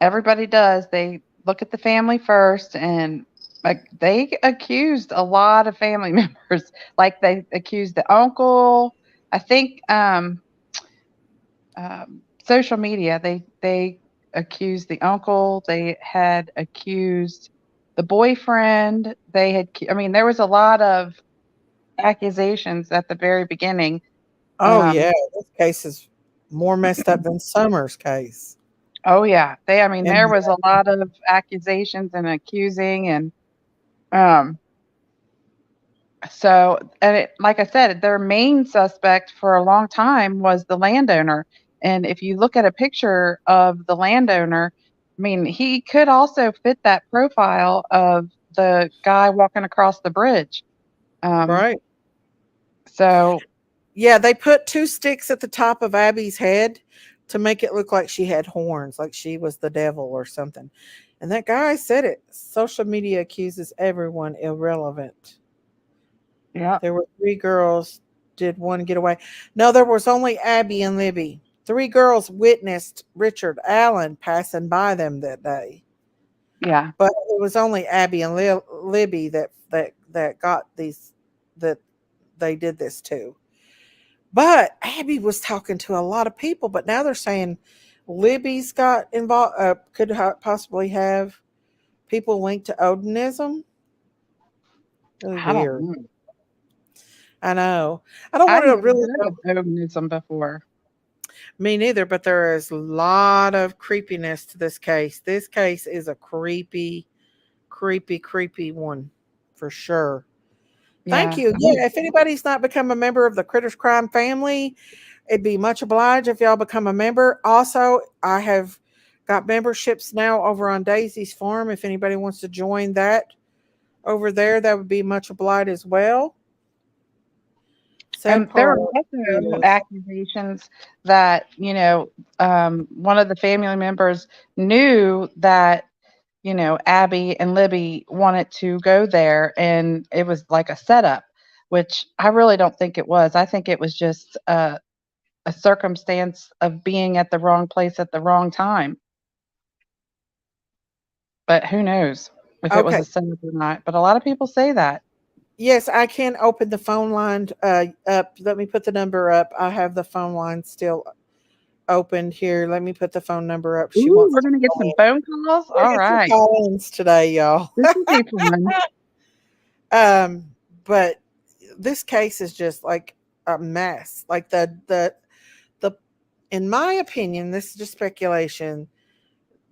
everybody does, they look at the family first, and like they accused a lot of family members. Like they accused the uncle. I think social media, they accused the uncle. They had accused the boyfriend. They had, I mean, there was a lot of accusations at the very beginning. Oh yeah, this case is more messed up than Summer's case. Oh yeah, there was a lot of accusations and accusing, and so, and like I said, their main suspect for a long time was the landowner. And if you look at a picture of the landowner, I mean, he could also fit that profile of the guy walking across the bridge. Right. So, yeah, they put 2 sticks at the top of Abby's head to make it look like she had horns, like she was the devil or something. And that guy said it. Social media accuses everyone irrelevant. yeah. There were 3 girls. Did one get away? No, there was only Abby and Libby. 3 girls witnessed Richard Allen passing by them that day. Yeah. But it was only Abby and Libby that got these, that they did this to. But Abby was talking to a lot of people, but now they're saying Libby's got involved. Could possibly have people linked to Odinism. Really I don't weird. know. I know. I don't I've want to never really heard of Odinism before. me neither, but there is a lot of creepiness to this case. This case is a creepy, creepy one for sure. Thank Yeah. you. Yeah, if anybody's not become a member of the Critters Crime family, it'd be much obliged if y'all become a member. Also, I have got memberships now over on Daisy's Farm. If anybody wants to join that over there, that would be much obliged as well. Sad And there part were also is, accusations that, one of the family members knew that, Abby and Libby wanted to go there, and it was like a setup, which I really don't think it was. I think it was just a circumstance of being at the wrong place at the wrong time. But who knows if it was okay. a setup or not. But a lot of people say that. Yes, I can open the phone line up. Let me put the number up. I have the phone line still opened here. Let me put the phone number up. She Ooh, wants we're to gonna get call some in. phone calls. We're All gonna get some right, call-ins today, y'all. this will be fun. But this case is just like a mess. Like the in my opinion, this is just speculation.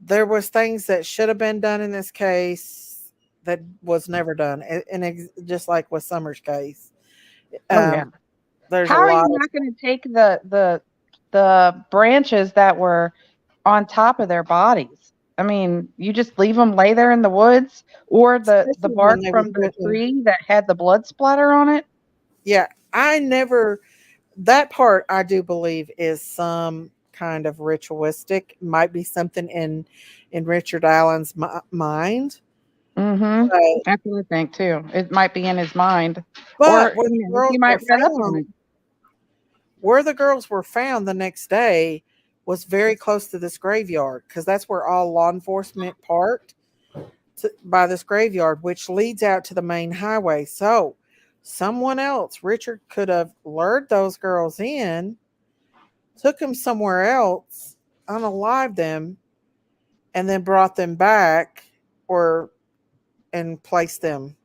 There was things that should have been done in this case that was never done, and just like with Summer's case, Oh yeah. there's a How are you lot of not going to take the branches that were on top of their bodies? I mean, you just leave them lay there in the woods, or the especially when bark they were from the putting. tree that had the blood splatter on it. Yeah, I never. That part I do believe is some kind of ritualistic. Might be something in Richard Allen's mind. Mm-hmm. But That's what I think too. It might be in his mind, but or where the he girls were might read up on found, it. where the girls were found the next day was very close to this graveyard because that's where all law enforcement parked by this graveyard, which leads out to the main highway. So someone else, Richard, could have lured those girls in, took them somewhere else, unalived them, and then brought them back or and placed them.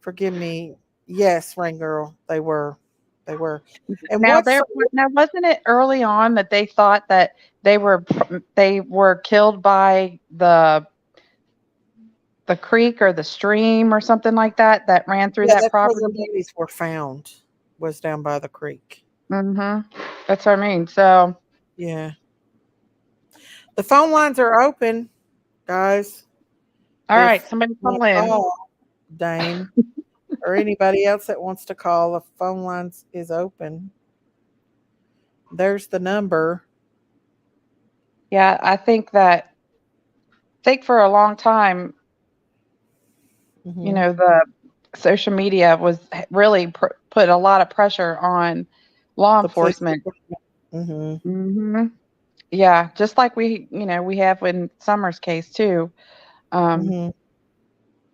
Forgive me. Yes, Rain Girl, they were. They were. And Now what's there now wasn't it early on that they thought that they were killed by the creek or the stream or something like that ran through yeah, that that's where the property? bodies were found, was down by the creek. Mhm. That's what I mean. So, Yeah. The phone lines are open, guys. all If right, somebody you want call to in. call, Dame, or anybody else that wants to call, the phone lines is open. There's the number. Yeah, I think for a long time, Hmm. the social media was really put a lot of pressure on law The police enforcement. department. Hmm. Mhm. Yeah, just like we have in Summer's case too. Um, Hmm.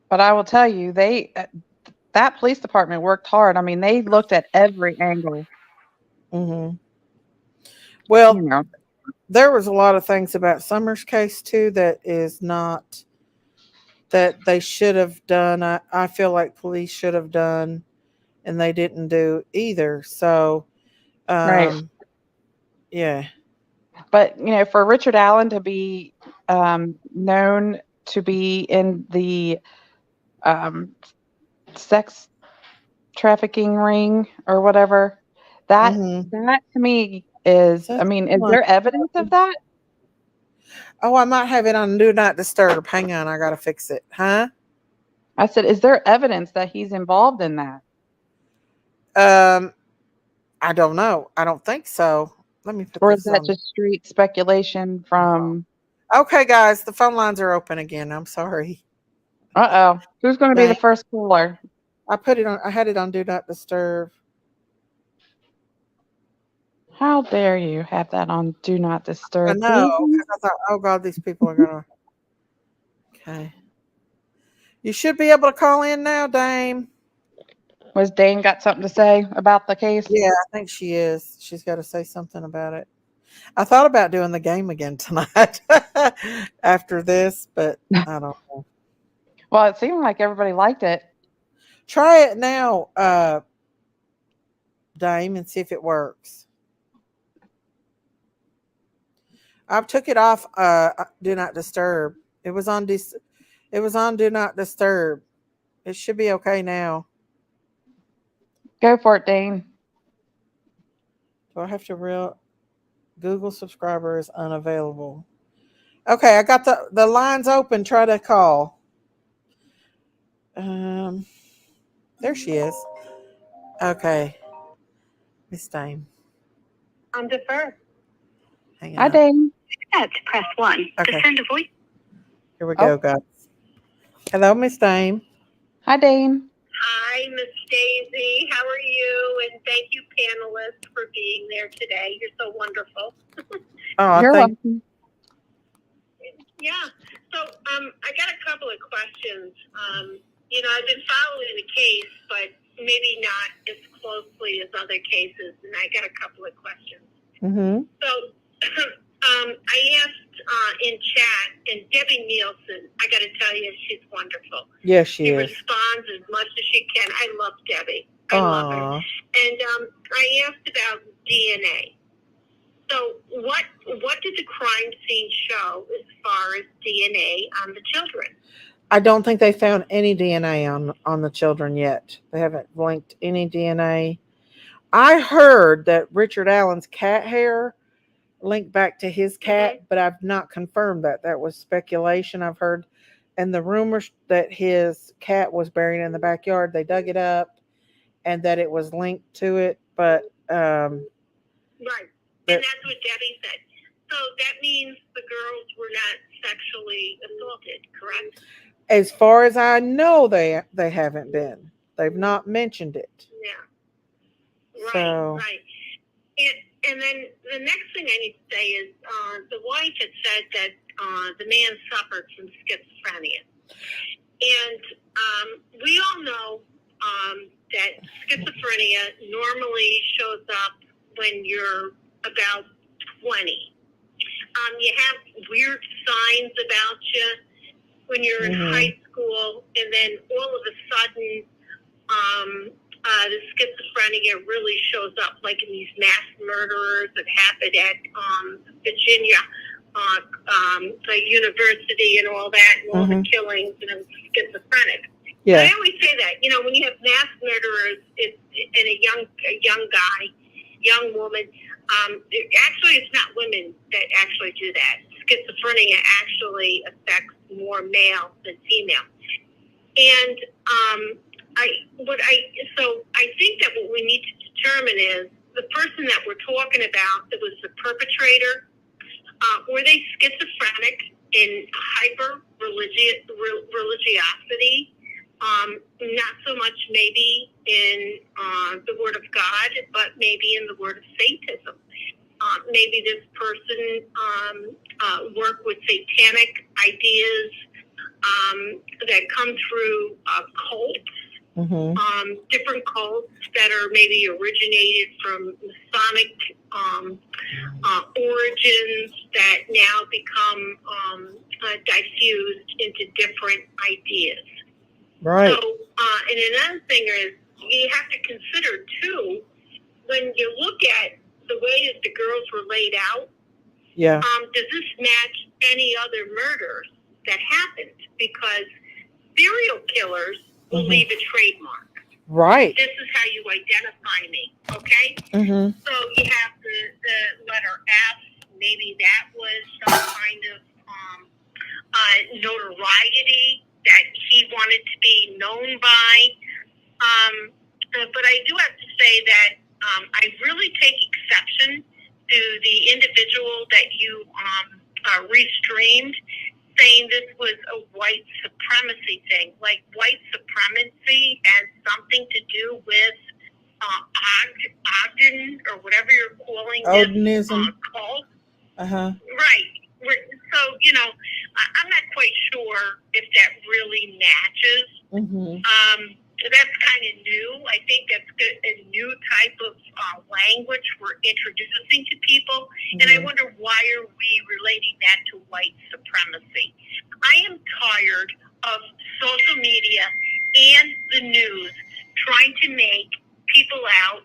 but I will tell you, that police department worked hard. I mean, they looked at every angle. Hmm. You Well, know, there was a lot of things about Summer's case too that is not that they should have done. I feel like police should have done, and they didn't do either. So, right? um, yeah. But for Richard Allen to be known to be in the um, sex trafficking ring or whatever, that Hmm. that to me is, I So, mean, is there evidence of that? oh, I might have it on Do Not Disturb. Hang on, I gotta fix it. Huh? I said, is there evidence that he's involved in that? Um, I don't know. I don't think so. Let me put Or is this that on. just street speculation from, Okay, guys, the phone lines are open again. I'm sorry. who's going to be the Dang. first caller? I put it on. I had it on Do Not Disturb. How dare you have that on Do Not I Disturb? know Really? because I thought, oh God, these people are gonna. Okay, you should be able to call in now, Dame. Was Dane got something to say about the case? Yeah, I think she is. She's got to say something about it. I thought about doing the game again tonight after this, but I don't know. Well, it seemed like everybody liked it. Try it now, Dame, and see if it works. I took it off do not disturb. It was on it was on do not disturb. It should be okay now. Go for it, Dane. Do I have to Google subscriber is unavailable? Okay, I got the lines open. Try to call. There she is. Okay, Miss Dame. On defer. Hang Hi, on. Dane. Press 1 Okay. to send a voice. Here we go, guys. Hello, Miss Dame. Hi, Dane. Hi, Miss Daisy. How are you? And thank you, panelists, for being there today. You're so wonderful. Oh, You're thank. welcome. Yeah. So I got a couple of questions. I've been following the case, but maybe not as closely as other cases. And I got a couple of questions. Mm-hmm. So I asked in chat, and Debbie Nielsen, I got to tell you, she's wonderful. Yes, she is. Responds as much as she can. I love Debbie. I love her. And I asked about DNA. So what did the crime scene show as far as DNA on the children? I don't think they found any DNA on the children yet. They haven't linked any DNA. I heard that Richard Allen's cat hair linked back to his cat, but I've not confirmed that. That was speculation I've heard. And the rumors that his cat was buried in the backyard, they dug it up and that it was linked to it. But right. And that's what Debbie said. So that means the girls were not sexually assaulted, correct? As far as I know, they haven't been. They've not mentioned it. Yeah. Right, So, right. And then the next thing I need to say is the wife had said that the man suffered from schizophrenia. And we all know that schizophrenia normally shows up when you're about 20. You have weird signs about you when you're in high school, and then all of a sudden the schizophrenia really shows up, like in these mass murderers that happened at Virginia, the university and all that, and all the killings, and it was schizophrenic. yeah. I always say that, when you have mass murderers and a young guy, young woman, actually it's not women that actually do that. Schizophrenia actually affects more male than female. And I think that what we need to determine is the person that we're talking about that was the perpetrator, were they schizophrenic in hyper religiosity? Not so much maybe in the Word of God, but maybe in the word of Satanism. Maybe this person worked with satanic ideas that come through cults, different cults that are maybe originated from Masonic origins that now become diffused into different ideas. Right. So, and another thing is you have to consider too, when you look at the way that the girls were laid out, does this match any other murders that happened? Because serial killers will leave a trademark. Right. This is how you identify me, okay? So you have the letter F. Maybe that was some kind of notoriety that he wanted to be known by. But I do have to say that I really take exception to the individual that you restreamed, saying this was a white supremacy thing. Like white supremacy has something to do with Ogden or whatever you're calling this cult. Right. So, I'm not quite sure if that really matches. That's kind of new. I think that's a new type of language we're introducing to people. And I wonder, why are we relating that to white supremacy? I am tired of social media and the news trying to make people out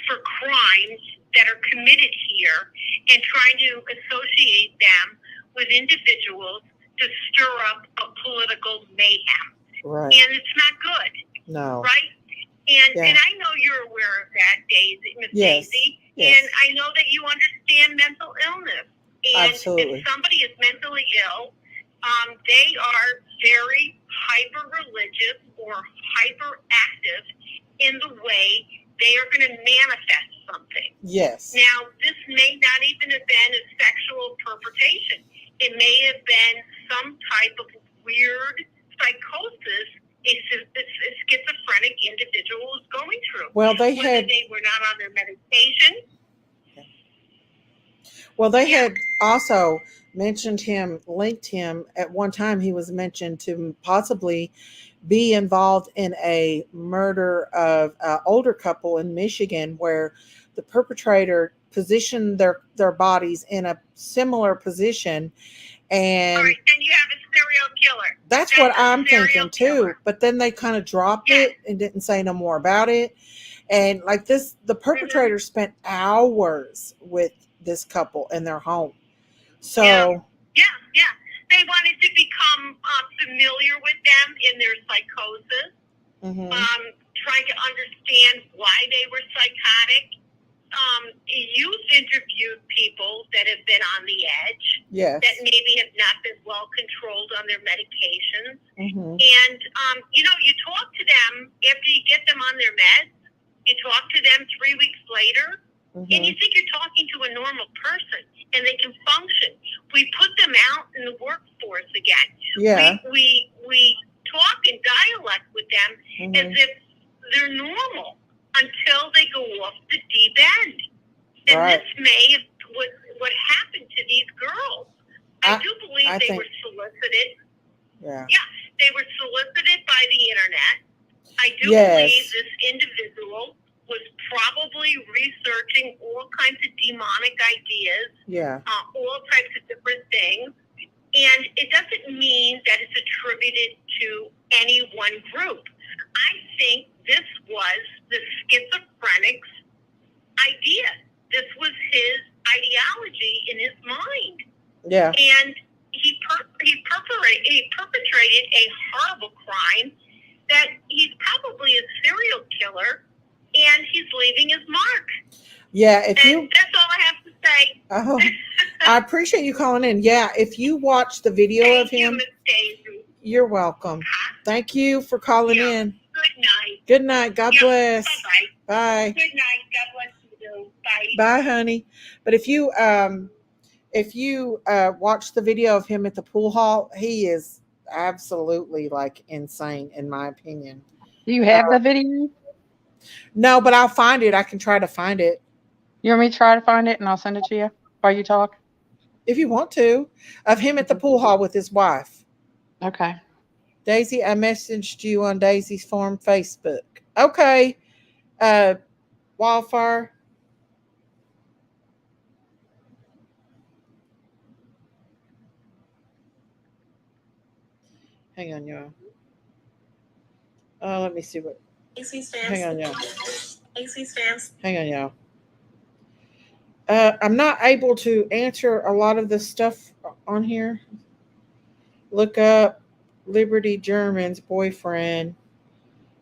for crimes that are committed here and trying to associate them with individuals to stir up a political mayhem. Right. And it's not good. No. Right? And I know you're aware of that, Daisy, Miss Daisy. Yes. And I know that you understand mental illness. And Absolutely. if somebody is mentally ill, they are very hyper-religious or hyperactive in the way they are going to manifest something. Yes. Now, this may not even have been a sexual pervertation. It may have been some type of weird psychosis a schizophrenic individual is going through. Well, they were not on their medication. Well, they had also mentioned him, linked him at one time. He was mentioned to possibly be involved in a murder of an older couple in Michigan, where the perpetrator positioned their bodies in a similar position. And all right, then you have a serial killer. That's what I'm thinking too. But then they kind of dropped it and didn't say no more about it. And like this, the perpetrator spent hours with this couple in their home. So yeah. They wanted to become familiar with them in their psychosis, trying to understand why they were psychotic. You've interviewed people that have been on the edge, that maybe have not been well controlled on their medications. And, you talk to them after you get them on their meds. You talk to them 3 weeks later, and you think you're talking to a normal person, and they can function. We put them out in the workforce again. Yeah. We talk in dialect with them as if they're normal until they go off the deep end. And this may have what happened to these girls. I do believe they were solicited. Yeah. Yeah, they were solicited by the internet. I do believe this individual was probably researching all kinds of demonic ideas, all types of different things. And it doesn't mean that it's attributed to any one group. I think this was the schizophrenic's idea. This was his ideology in his mind. Yeah. And he perpetrated a horrible crime that he's probably a serial killer, and he's leaving his mark. Yeah, that's all I have to say. Oh, I appreciate you calling in. Yeah, if you watch the video of him, Miss Daisy. You're welcome. Thank you for calling in. Good night. Good night. God bless. Bye-bye. Bye. Good night. God bless you. Bye. Bye, honey. But if you watch the video of him at the pool hall, he is absolutely like insane, in my opinion. Do you have the video? No, but I'll find it. I can try to find it. You want me to try to find it and I'll send it to you while you talk? If you want to, of him at the pool hall with his wife. Okay. Daisy, I messaged you on Daisy's Forum Facebook. Okay. Wildfire. Hang on, y'all. Let me see what. Hang on, y'all. Hang on, y'all. I'm not able to answer a lot of the stuff on here. Look up Liberty German's boyfriend.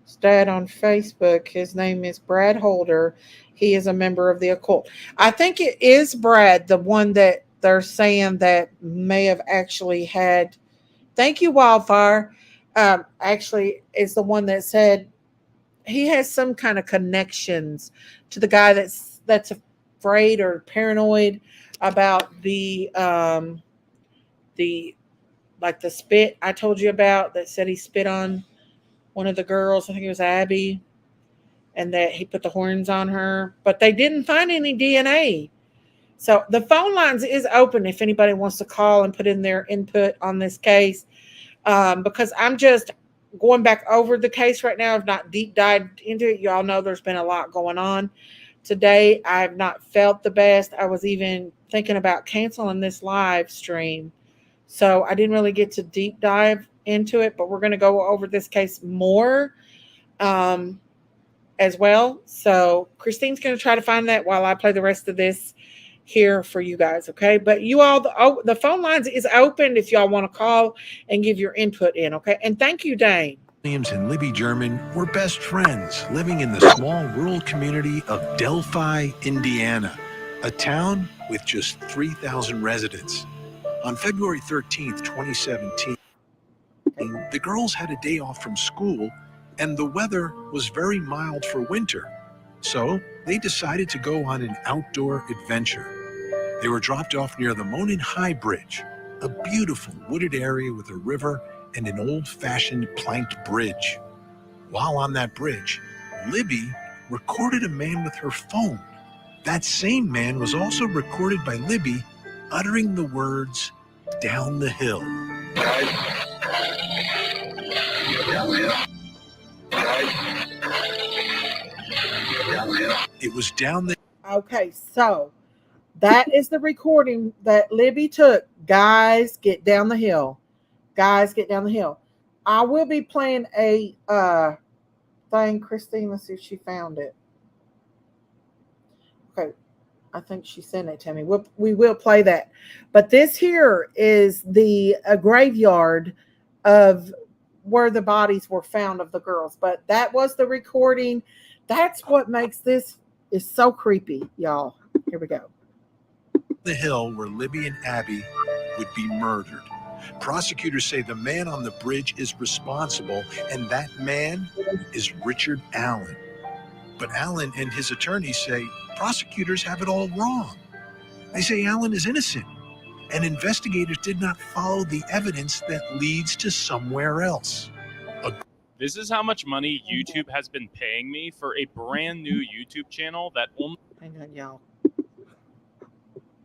Stat on Facebook. His name is Brad Holder. He is a member of the occult. I think it is Brad, the one that they're saying that may have actually had. Thank you, Wildfire. Actually, is the one that said he has some kind of connections to the guy that's afraid or paranoid about the spit I told you about, that said he spit on one of the girls. I think it was Abby, and that he put the horns on her, but they didn't find any DNA. So the phone lines is open if anybody wants to call and put in their input on this case, because going back over the case right now. I've not deep dived into it. Y'all know there's been a lot going on. Today, I've not felt the best. I was even thinking about canceling this live stream. So I didn't really get to deep dive into it, but we're going to go over this case more as well. So Christine's going to try to find that while I play the rest of this here for you guys. Okay. But you all, the phone lines is open if y'all want to call and give your input in. Okay. And thank you, Dane. Williams and Libby German were best friends living in the small rural community of Delphi, Indiana, a town with just 3,000 residents. On February 13th, 2017, the girls had a day off from school and the weather was very mild for winter. So they decided to go on an outdoor adventure. They were dropped off near the Monon High Bridge, a beautiful wooded area with a river and an old-fashioned planked bridge. While on that bridge, Libby recorded a man with her phone. That same man was also recorded by Libby uttering the words, "Down the hill." It was down the... Okay, so that is the recording that Libby took. Guys, get down the hill. Guys, get down the hill. I will be playing a thing. Christine, let's see if she found it. Okay, I think she sent it to me. We will play that. But this here is the graveyard of where the bodies were found of the girls. But that was the recording. That's what makes this is so creepy, y'all. Here we go. The hill where Libby and Abby would be murdered. Prosecutors say the man on the bridge is responsible, and that man is Richard Allen. But Allen and his attorneys say prosecutors have it all wrong. They say Allen is innocent, and investigators did not follow the evidence that leads to somewhere else. This is how much money YouTube has been paying me for a brand new YouTube channel that only... Hang on, y'all.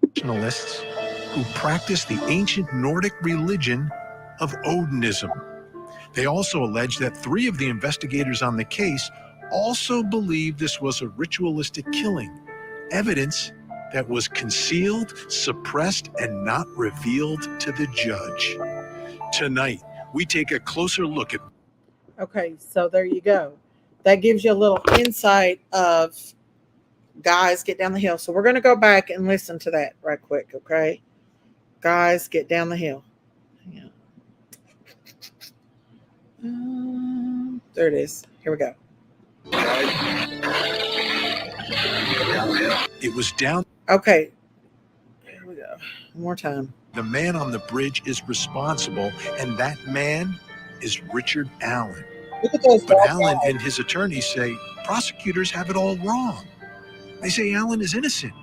Nationalists who practice the ancient Nordic religion of Odinism. They also allege that 3 of the investigators on the case also believe this was a ritualistic killing, evidence that was concealed, suppressed, and not revealed to the judge. Tonight, we take a closer look at... Okay, so there you go. That gives you a little insight of Guys, Get Down the Hill. So we're going to go back and listen to that right quick, okay? Guys, Get Down the Hill. There it is. Here we go. It was down... Okay. Here we go. One more time. The man on the bridge is responsible, and that man is Richard Allen. Look at those But dark Allen eyes. and his attorneys say prosecutors have it all wrong. They say Allen is innocent,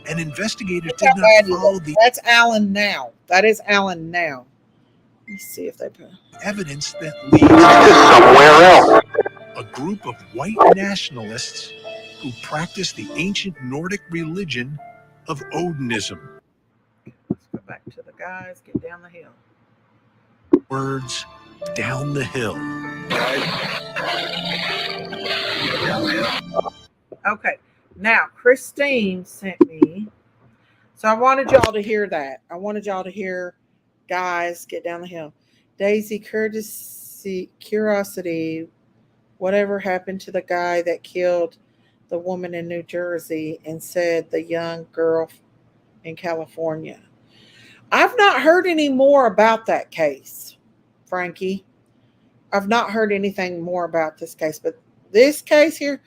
and investigators Look did how not bad he follow looks. the That's Alan now. That is Alan now. Let's see if they put evidence that leads to somewhere else. A group of white nationalists who practice the ancient Nordic religion of Odinism. Let's go back to the Guys, Get Down the Hill. Words, down the hill. Okay. Now, Christine sent me. So I wanted y'all to hear that. I wanted y'all to hear Guys, Get Down the Hill. Daisy, curiosity, whatever happened to the guy that killed the woman in New Jersey and said the young girl in California? I've not heard any more about that case, Frankie. I've not heard anything more about this case, but this case here,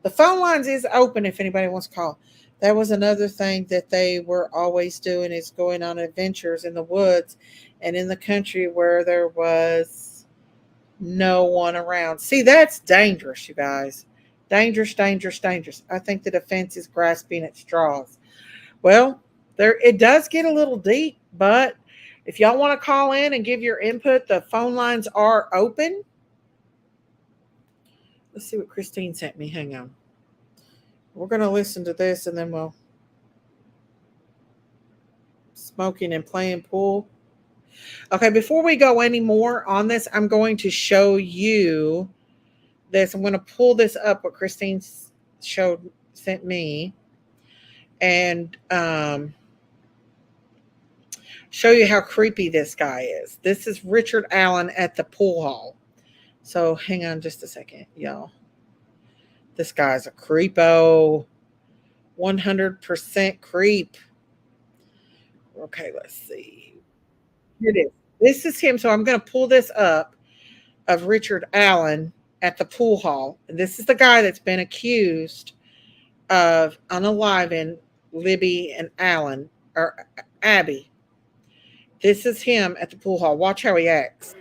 the phone lines is open if anybody wants to call. That was another thing that they were always doing, is going on adventures in the woods and in the country where there was no one around. See, that's dangerous, you guys. Dangerous, dangerous, dangerous. I think the defense is grasping at straws. Well, it does get a little deep, but if y'all want to call in and give your input, the phone lines are open. Let's see what Christine sent me. Hang on. We're going to listen to this and then we'll... Smoking and playing pool. Okay, before we go any more on this, I'm going to show you this. I'm going to pull this up what Christine sent me, and show you how creepy this guy is. This is Richard Allen at the pool hall. So hang on just a second, y'all. This guy's a creepo. 100% creep. Okay, let's see. Here it is. This is him. So I'm going to pull this up of Richard Allen at the pool hall. And this is the guy that's been accused of unaliving Libby and Alan, or Abby. This is him at the pool hall. Watch how he acts.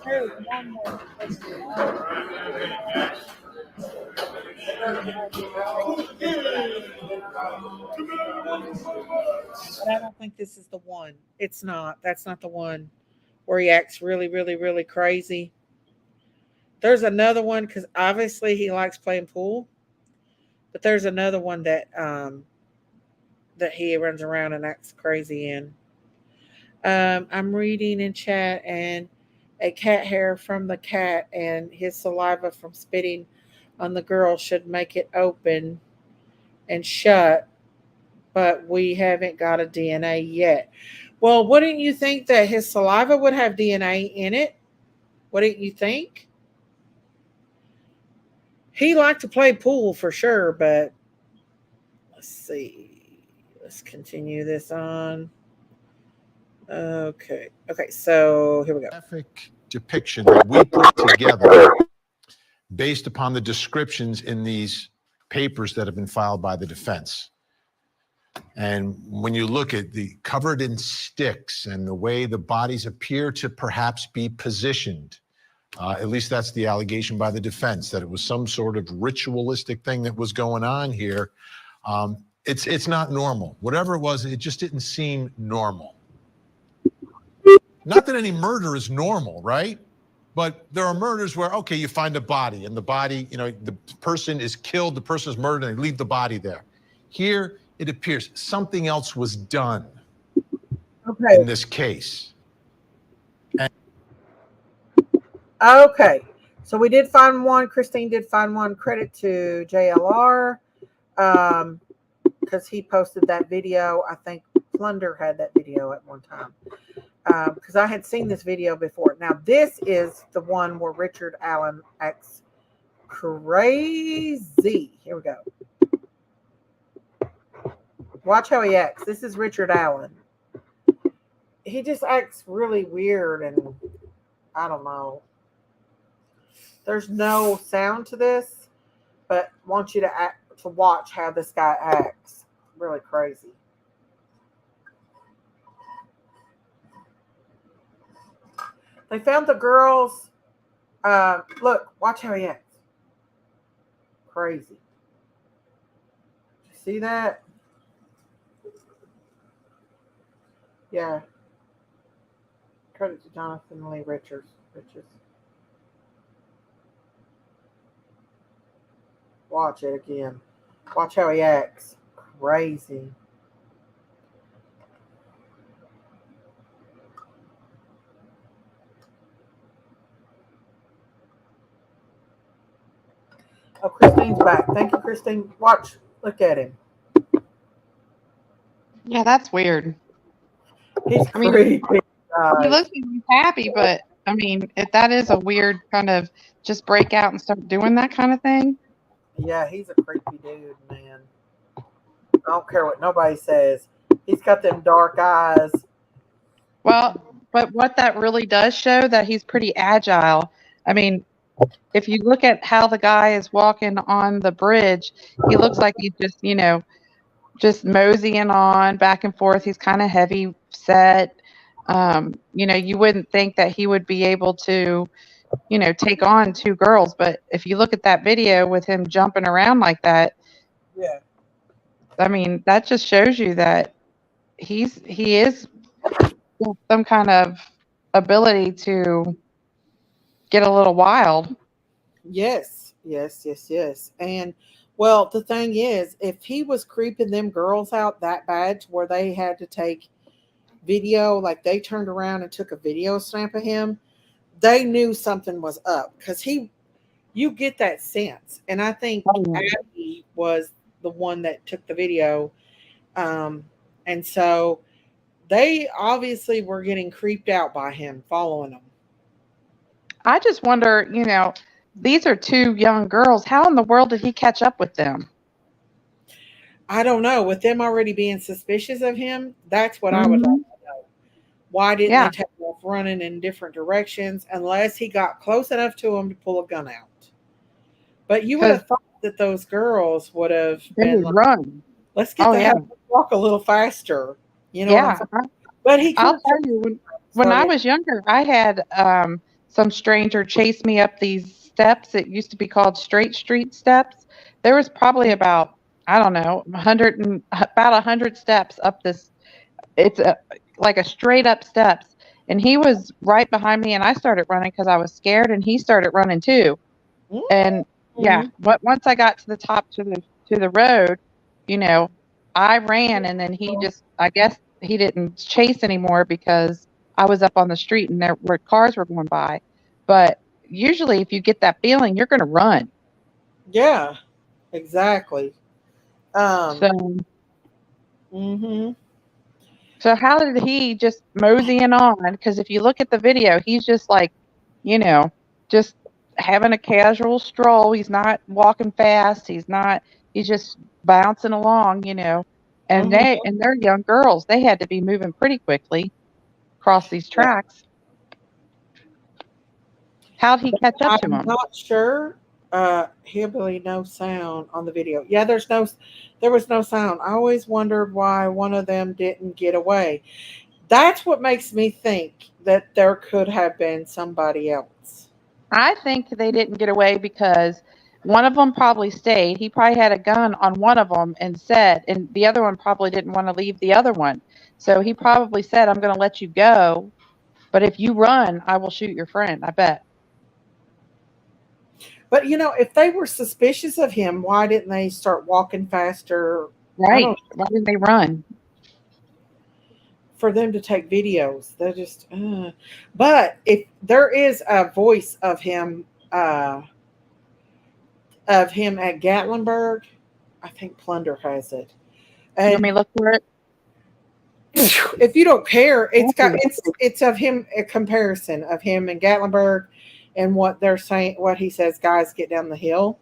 There's one more. But I don't think this is the one. It's not. That's not the one where he acts really, really, really crazy. There's another one because obviously he likes playing pool. But there's another one that that he runs around and acts crazy in. I'm reading in chat, and a cat hair from the cat and his saliva from spitting on the girl should make it open and shut, but we haven't got a DNA yet. Well, wouldn't you think that his saliva would have DNA in it? Wouldn't you think? He liked to play pool for sure, but let's see. Let's continue this on. Okay. Okay, so here we go. Graphic depiction that we put together based upon the descriptions in these papers that have been filed by the defense. And when you look at the covered in sticks and the way the bodies appear to perhaps be positioned, at least that's the allegation by the defense, that it was some sort of ritualistic thing that was going on here. It's not normal. Whatever it was, it just didn't seem normal. Not that any murder is normal, right? But there are murders where, okay, you find a body and the body, you know, the person is killed, the person is murdered, and they leave the body there. Here, it appears something else was done in this case. Okay. So we did find one. Christine did find one. Credit to JLR because he posted that video. I think Plunder had that video at one time. Because I had seen this video before. Now, this is the one where Richard Allen acts crazy. Here we go. Watch how he acts. This is Richard Allen. He just acts really weird, and I don't know. There's no sound to this, but I want you to watch how this guy acts. Really crazy. They found the girls. Look, watch how he acts. Crazy. See that? Yeah. Credit to Jonathan Lee Richards. Watch it again. Watch how he acts. Crazy. Oh, Christine's back. Thank you, Christine. Watch. Look at him. Yeah, that's weird. He's I mean, creepy. he looks like he's happy, but I mean, if that is a weird kind of just break out and start doing that kind of thing. Yeah, he's a creepy dude, man. I don't care what nobody says. He's got them dark eyes. Well, but what that really does show that he's pretty agile. I mean, if you look at how the guy is walking on the bridge, he looks like he's just, just moseying on back and forth. He's kind of heavy set. You wouldn't think that he would be able to, take on two girls. But if you look at that video with him jumping around like that, Yeah. I mean, that just shows you that he is some kind of ability to get a little wild. Yes. And well, the thing is, if he was creeping them girls out that bad to where they had to take video, like they turned around and took a video snap of him, they knew something was up because you get that sense. And I think Abby was the one that took the video. And so they obviously were getting creeped out by him following them. I just wonder, these are two young girls. How in the world did he catch up with them? I don't know. With them already being suspicious of him, that's what I would like to know. Why didn't they take off running in different directions unless he got close enough to him to pull a gun out? But you would have thought that those girls would have been like, run. Let's get walk a little faster. You know what I'm saying? But I'll tell you, when I was younger, I had some stranger chase me up these steps. It used to be called Straight Street steps. There was probably about, I don't know, about 100 steps up this. It's like a straight up steps. And he was right behind me, and I started running because I was scared, and he started running too. And but once I got to the top to the road, I ran, and then he just, I guess he didn't chase anymore because I was up on the street and there were cars were going by. But usually if you get that feeling, you're going to run. Yeah, exactly. So how did he just moseying on? Because if you look at the video, he's just like, just having a casual stroll. He's not walking fast. He's just bouncing along, and they're young girls. They had to be moving pretty quickly across these tracks. How'd he catch up to them? I'm not sure. Hillbilly, no sound on the video. Yeah, there was no sound. I always wondered why one of them didn't get away. That's what makes me think that there could have been somebody else. I think they didn't get away because one of them probably stayed. He probably had a gun on one of them and the other one probably didn't want to leave the other one. So he probably said, I'm going to let you go, but if you run, I will shoot your friend, I bet. But, if they were suspicious of him, why didn't they start walking faster? Right. Why didn't they run? For them to take videos. They're just, But if there is a voice of him at Gatlinburg, I think Plunder has it. And let me look for it. If you don't care, it's of him, a comparison of him and Gatlinburg and what they're saying, what he says, guys, get down the hill.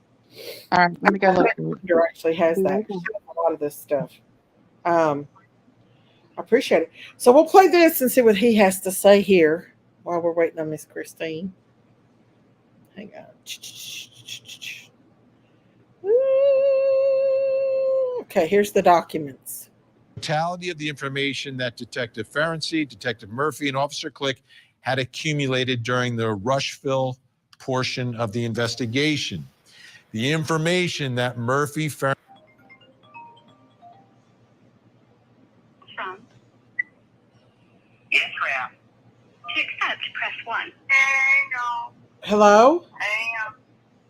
All right, let me go look. Plunder actually has that. A lot of this stuff. I appreciate it. So we'll play this and see what he has to say here. while we're waiting on Miss Christine. Hang on. Okay, here's the documents. Totality of the information that Detective Ferenczi, Detective Murphy, and Officer Click had accumulated during the Rushville portion of the investigation. The information that Murphy, From. Yes, ma'am. To accept, press 1. Hang on. Hello? Hang on.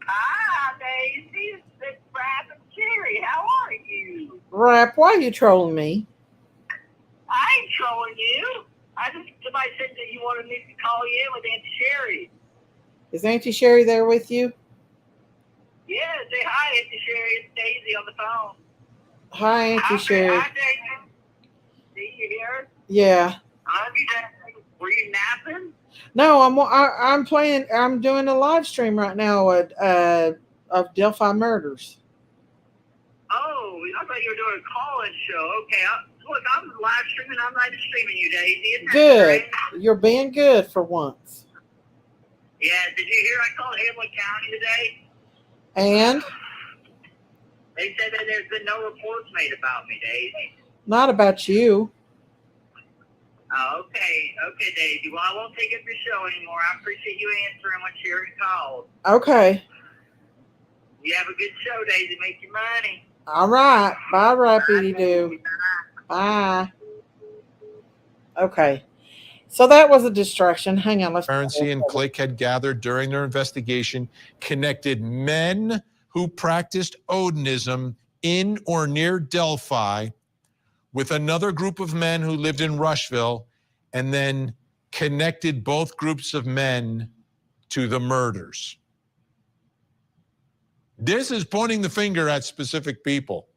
Hi, Daisy. It's Brad and Jerry. How are you? Rap, why are you trolling me? I ain't trolling you. Somebody said that you wanted me to call you in with Auntie Sherry. Is Auntie Sherry there with you? Yeah, say hi, Auntie Sherry. It's Daisy on the phone. Hi, Auntie Sherry. Hi, Daisy. See you here? Yeah. Were you napping? No, I'm playing. I'm doing a live stream right now of Delphi Murders. Oh, I thought you were doing a call-in show. Okay, look, I'm live streaming. I'm not streaming you, Daisy. Isn't that Good. great? You're being good for once. Yeah, did you hear I called Hamlin County today? And? They said that there's been no reports made about me, Daisy. Not about you. Oh, okay, Daisy. Well, I won't take up your show anymore. I appreciate you answering when Sherry called. Okay. You have a good show, Daisy. Make your money. All right. Bye, Rappity Doo. Bye. Okay. So that was a distraction. Hang on. Ferenczi and Click had gathered during their investigation connected men who practiced Odinism in or near Delphi with another group of men who lived in Rushville, and then connected both groups of men to the murders. This is pointing the finger at specific people,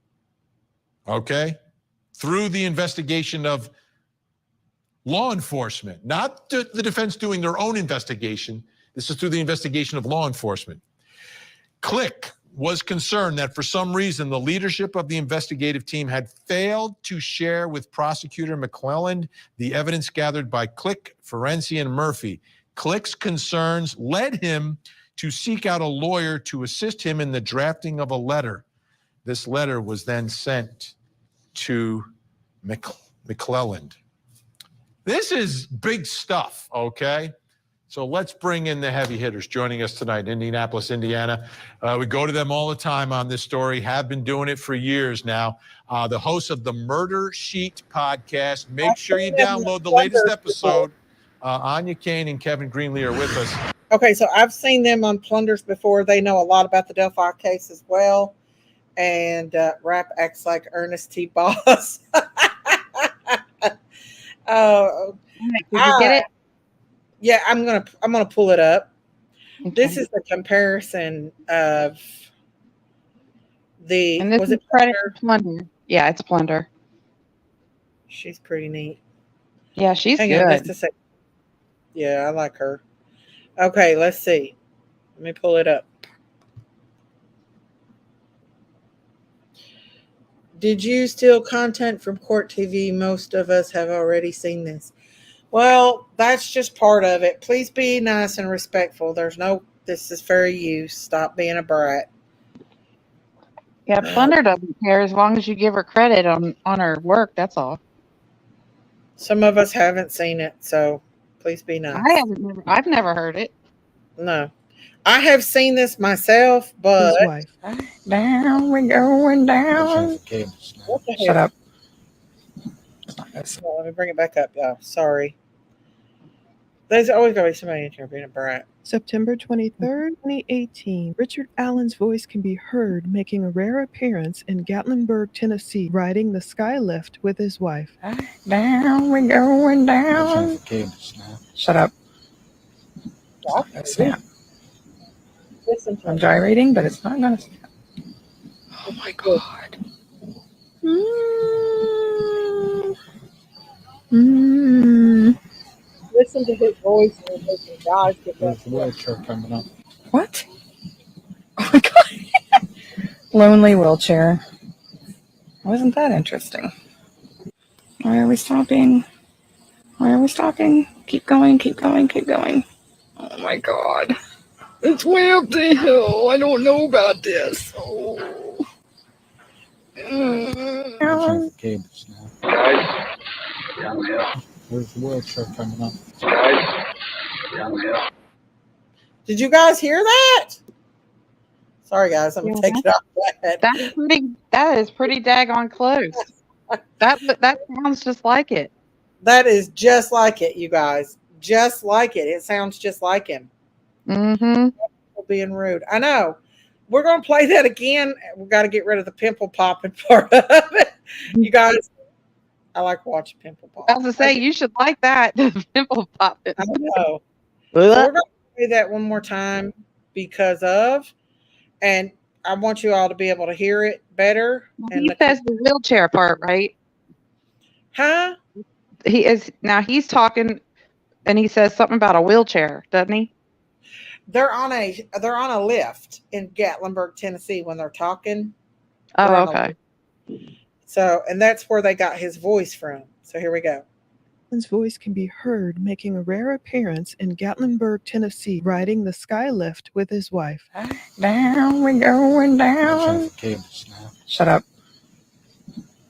okay? Through the investigation of law enforcement, not the defense doing their own investigation. This is through the investigation of law enforcement. Click was concerned that for some reason the leadership of the investigative team had failed to share with Prosecutor McClelland the evidence gathered by Click, Ferenczi, and Murphy. Click's concerns led him to seek out a lawyer to assist him in the drafting of a letter. This letter was then sent to McClelland. This is big stuff, okay? So let's bring in the heavy hitters joining us tonight in Indianapolis, Indiana. We go to them all the time on this story, have been doing it for years now. The hosts of the Murder Sheet podcast. Make sure you download the latest episode. Anya Kane and Kevin Greenlee are with us. Okay, so I've seen them on Plunders before. They know a lot about the Delphi case as well. And Rap acts like Ernest T. Boss. Did you get it? Yeah, I'm gonna pull it up. Okay. This is the comparison of the. And this Was is it credit for Plunder? Yeah, it's Plunder. She's pretty neat. Yeah, she's Hang good. on just a second. Yeah, I like her. Okay, let's see. Let me pull it up. Did you steal content from Court TV? Most of us have already seen this. Well, that's just part of it. Please be nice and respectful. This is for you. Stop being a brat. Yeah, Plunder doesn't care as long as you give her credit on her work. That's all. Some of us haven't seen it, so please be nice. I've never heard it. No. I have seen this myself, but His wife. Down we're going down. What the hell? Shut up. Well, let me bring it back up, y'all. Sorry. There's always going to be somebody in here being a brat. September 23rd, 2018. Richard Allen's voice can be heard making a rare appearance in Gatlinburg, Tennessee, riding the skylift with his wife. Down we're going down. Shut up. Snap. I'm gyrating, but it's not going to snap. Oh my God. Listen to his voice and his guys get that. Wheelchair coming up. What? Oh my God. Lonely wheelchair. Wasn't that interesting? Why are we stopping? Why are we stopping? Keep going, keep going, keep going. Oh my God. It's way up the hill. I don't know about this. Oh. The cables now. Guys, downhill. There's the wheelchair coming up. Guys, downhill. Did you guys hear that? Sorry, guys. I'm gonna take it off that. That is pretty daggone close. That sounds just like it. That is just like it, you guys. Just like it. It sounds just like him. Mm-hmm. Being rude. I know. We're going to play that again. We've got to get rid of the pimple popping part of it. You guys, I like watching pimple pop. I was going to say, you should like that. Pimple popping. I know. So we're going to play that one more time because of, and I want you all to be able to hear it better. He says the wheelchair part, right? Huh? He's talking and he says something about a wheelchair, doesn't he? They're on a lift in Gatlinburg, Tennessee when they're talking. Oh, okay. So, and that's where they got his voice from. So here we go. His voice can be heard making a rare appearance in Gatlinburg, Tennessee, riding the sky lift with his wife. Down we going down. The cables now. Shut up.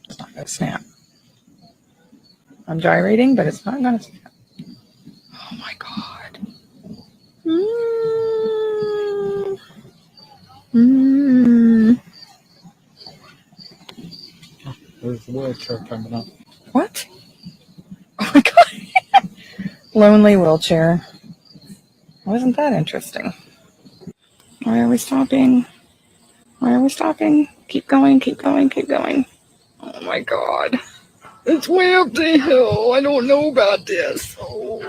It's not going to snap. I'm gyrating, but it's not going to snap. Oh my God. There's the wheelchair coming up. What? Oh my God. Lonely wheelchair. Wasn't that interesting? Why are we stopping? Why are we stopping? Keep going, keep going, keep going. Oh my God. It's way up the hill. I don't know about this. Oh.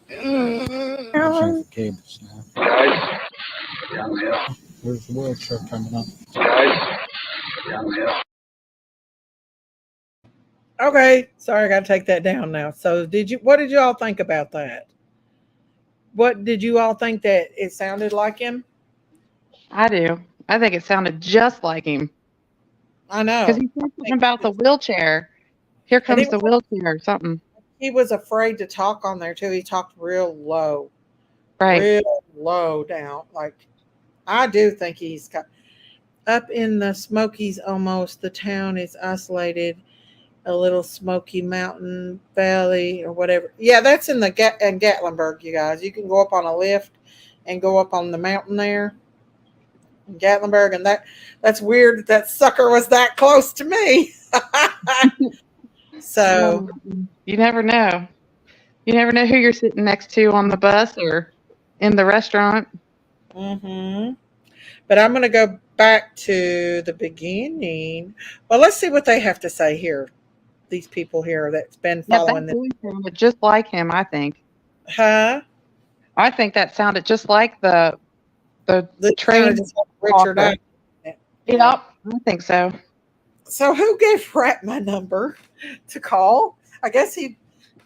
The cables now. Guys, downhill. There's the wheelchair coming up. Guys, downhill. Okay, sorry, I got to take that down now. So, what did you all think about that? What did you all think that it sounded like him? I do. I think it sounded just like him. I know. Because he said something about the wheelchair. Here comes the wheelchair or something. He was afraid to talk on there too. He talked real low. Right. Real low down. Like, I do think he's got up in the Smokies almost. The town is isolated. A little smoky mountain valley or whatever. Yeah, that's in Gatlinburg, you guys. You can go up on a lift and go up on the mountain there in Gatlinburg, and that's weird that sucker was that close to me. So you never know. You never know who you're sitting next to on the bus or in the restaurant. Mm-hmm. But I'm going to go back to the beginning. Well, let's see what they have to say here. These people here that's been following this. Sounded just like him, I think. Huh? I think that sounded just like the train. Just like Richard Allen. Yep, I think so. So who gave Rat my number to call? I guess he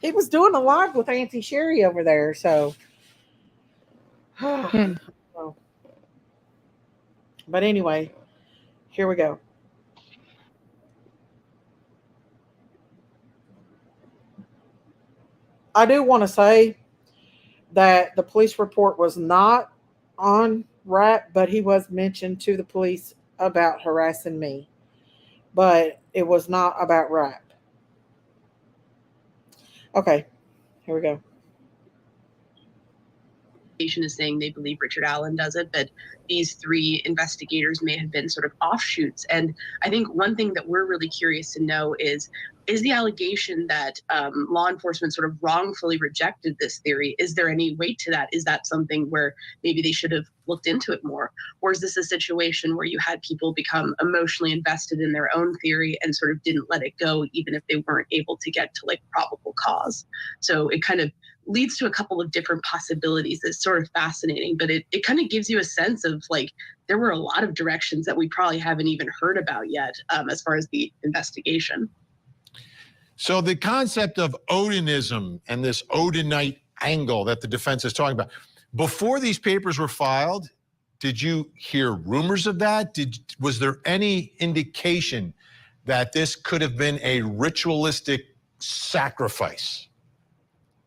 was doing a live with Auntie Sherry over there. So, but anyway, here we go. I do want to say that the police report was not on Rat, but he was mentioned to the police about harassing me. But it was not about Rat. Okay, here we go. Is saying they believe Richard Allen does it, but these three investigators may have been sort of offshoots. And I think one thing that we're really curious to know is the allegation that law enforcement sort of wrongfully rejected this theory, is there any weight to that? Is that something where maybe they should have looked into it more? Or is this a situation where you had people become emotionally invested in their own theory and sort of didn't let it go, even if they weren't able to get to like probable cause? So it kind of leads to a couple of different possibilities. It's sort of fascinating, but it kind of gives you a sense of like, there were a lot of directions that we probably haven't even heard about yet as far as the investigation. So the concept of Odinism and this Odinite angle that the defense is talking about, before these papers were filed, did you hear rumors of that? Was there any indication that this could have been a ritualistic sacrifice?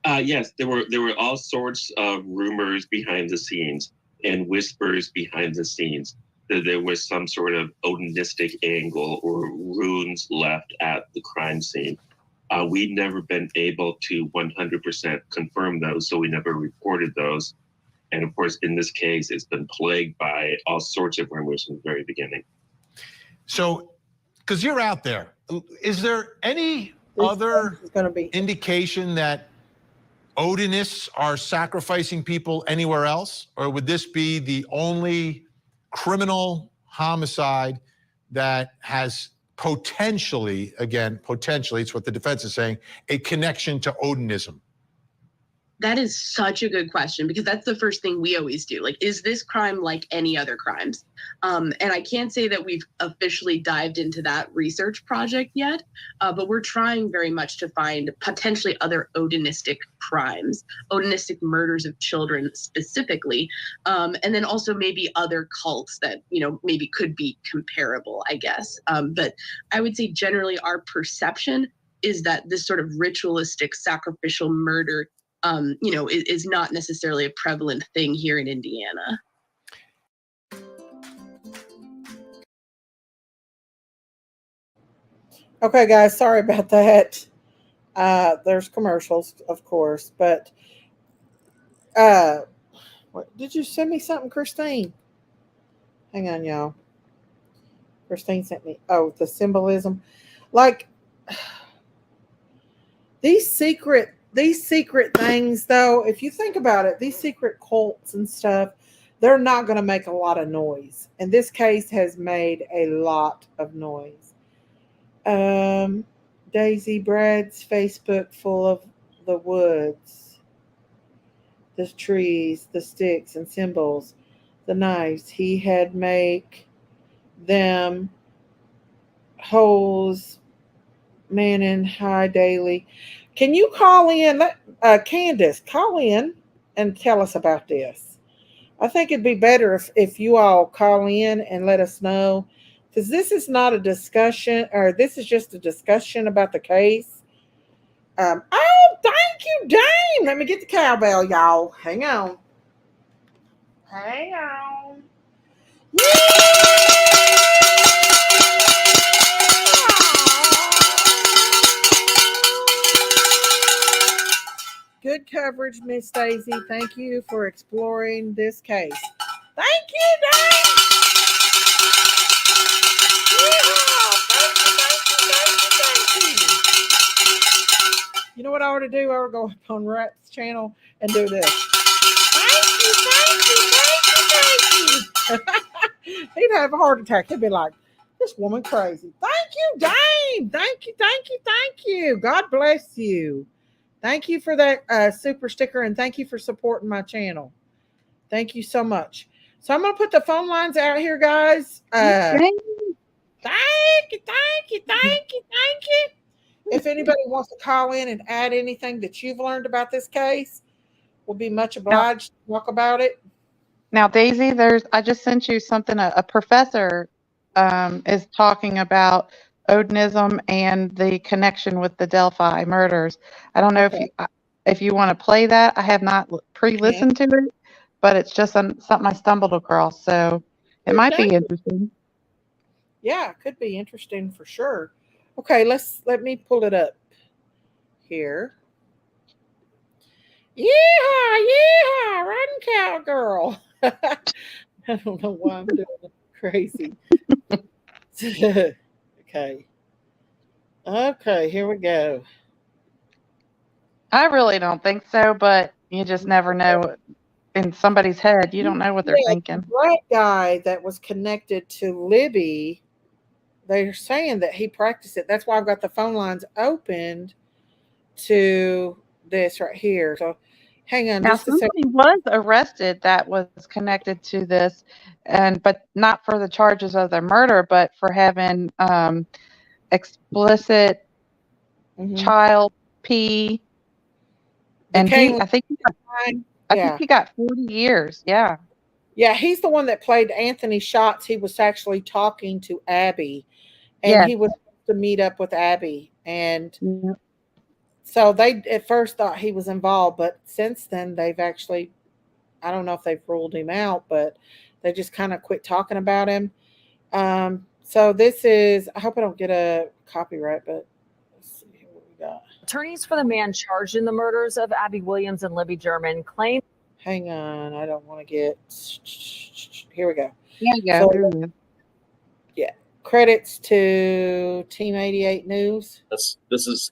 Yes, there were all sorts of rumors behind the scenes and whispers behind the scenes that there was some sort of Odinistic angle or runes left at the crime scene. We've never been able to 100% confirm those, so we never reported those. And of course, in this case, it's been plagued by all sorts of rumors from the very beginning. So, because you're out there, is there any other indication that Odinists are sacrificing people anywhere else? Or would this be the only criminal homicide that has potentially, again, potentially, it's what the defense is saying, a connection to Odinism? That is such a good question, because that's the first thing we always do. Like, is this crime like any other crimes? And I can't say that we've officially dived into that research project yet, but we're trying very much to find potentially other Odinistic crimes, Odinistic murders of children specifically, and then also maybe other cults that, you know, maybe could be comparable, I guess. But I would say generally our perception is that this sort of ritualistic sacrificial murder you know, is not necessarily a prevalent thing here in Indiana. Okay, guys, sorry about that. There's commercials, of course, but what, did you send me something, Christine? Hang on, y'all. Christine sent me, the symbolism. Like, these secret things, though, if you think about it, these secret cults and stuff, they're not going to make a lot of noise. And this case has made a lot of noise. Daisy, Brad's Facebook full of the woods, the trees, the sticks and symbols, the knives. He had make them holes, man in high daily. Can you call in, Candace, call in and tell us about this? I think it'd be better if you all call in and let us know, because this is not a discussion, or this is just a discussion about the case. Oh, thank you, Dame. Let me get the cowbell, y'all. Hang on. Hang on. Good coverage, Miss Daisy. Thank you for exploring this case. Thank you, Dave. Thank you. You know what I ought to do? I ought to go up on Rat's channel and do this. Thank you. He'd have a heart attack. He'd be like, this woman crazy. Thank you, Dave. Thank you. God bless you. Thank you for that super sticker, and thank you for supporting my channel. Thank you so much. So I'm going to put the phone lines out here, guys. Thank you. If anybody wants to call in and add anything that you've learned about this case, we'll be much obliged to talk about it. Now, Daisy, I just sent you something. A professor is talking about Odinism and the connection with the Delphi murders. I don't know if you want to play that. I have not pre-listened to it, but it's just something I stumbled across, so it might be interesting. Yeah, it could be interesting for sure. Okay, let me pull it up here. Yeah, run, cowgirl. I don't know why I'm doing it crazy. Okay, here we go. I really don't think so, but you just never know. In somebody's head, you don't know what they're thinking. The black guy that was connected to Libby, they're saying that he practiced it. That's why I've got the phone lines opened to this right here. So hang on. Now, somebody was arrested that was connected to this, but not for the charges of the murder, but for having explicit child pee. And I think he got 40 years. Yeah. Yeah, he's the one that played Anthony Shots. He was actually talking to Abby, and he was supposed to meet up with Abby. And So they at first thought he was involved, but since then they've actually, I don't know if they've ruled him out, but they just kind of quit talking about him. So this is, I hope I don't get a copyright, but let's see what we got. Attorneys for the man charged in the murders of Abby Williams and Libby German claim. Hang on, I don't want to get. Here we go. Yeah. So, yeah. Credits to Team 88 News. This is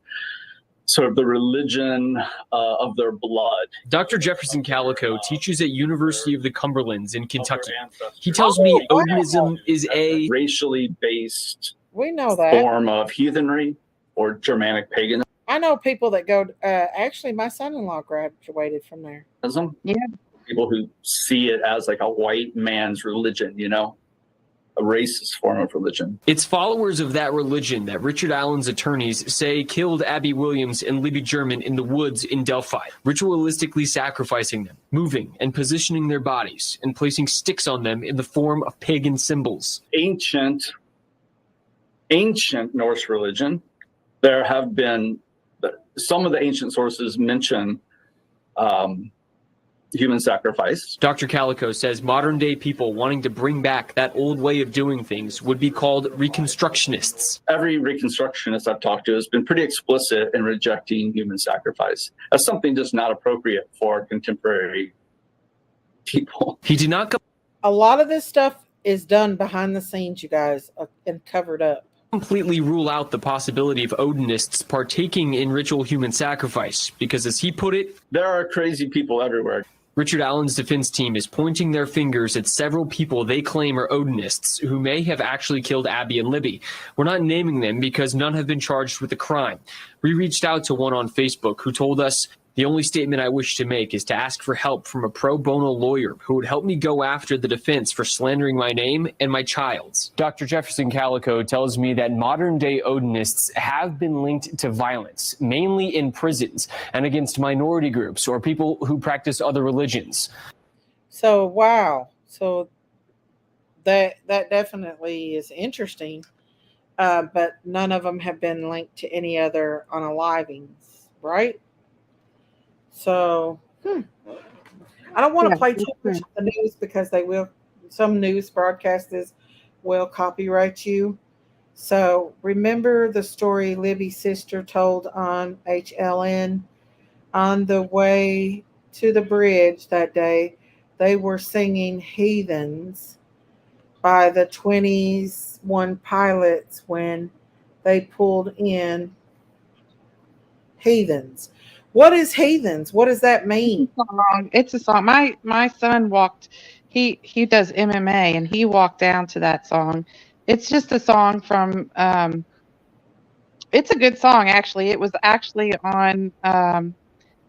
sort of the religion of their blood. Dr. Jefferson Calico teaches at University of the Cumberlands in Kentucky. He tells me Odinism is a racially based we know that form of heathenry or Germanic paganism. I know people that go. Actually, my son-in-law graduated from there. Yeah. People who see it as like a white man's religion, you know, a racist form of religion. It's followers of that religion that Richard Allen's attorneys say killed Abby Williams and Libby German in the woods in Delphi, ritualistically sacrificing them, moving and positioning their bodies, and placing sticks on them in the form of pagan symbols. Ancient Norse religion, there have been some of the ancient sources mention human sacrifice. Dr. Calico says modern day people wanting to bring back that old way of doing things would be called Reconstructionists. Every Reconstructionist I've talked to has been pretty explicit in rejecting human sacrifice as something just not appropriate for contemporary people. He did not A lot of this stuff is done behind the scenes, you guys, and covered up. Completely rule out the possibility of Odinists partaking in ritual human sacrifice because, as he put it, there are crazy people everywhere. Richard Allen's defense team is pointing their fingers at several people they claim are Odinists who may have actually killed Abby and Libby. We're not naming them because none have been charged with the crime. We reached out to one on Facebook who told us, "The only statement I wish to make is to ask for help from a pro bono lawyer who would help me go after the defense for slandering my name and my child's." Dr. Jefferson Calico tells me that modern-day Odinists have been linked to violence, mainly in prisons and against minority groups or people who practice other religions. So, wow. So that definitely is interesting, but none of them have been linked to any other unalivings, right? So, I don't want to play too much of the news because some news broadcasters will copyright you. So, remember the story Libby's sister told on HLN on the way to the bridge that day. They were singing Heathens by the 21 Pilots when they pulled in Heathens. What is Heathens? What does that mean? It's a song. My son walked. He does MMA, and he walked down to that song. It's just a song from. It's a good song, actually. It was actually on.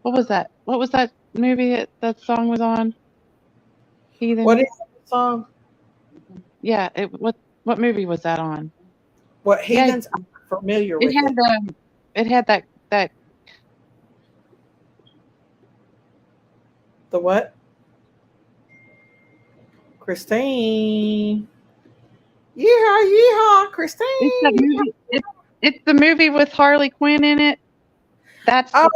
What was that? What was that movie that song was on? Heathens. What is the song? Yeah. What movie was that on? What Heathens? I'm familiar with it. It had that. The what? Christine. Yeehaw, Christine. It's the movie with Harley Quinn in it. That's the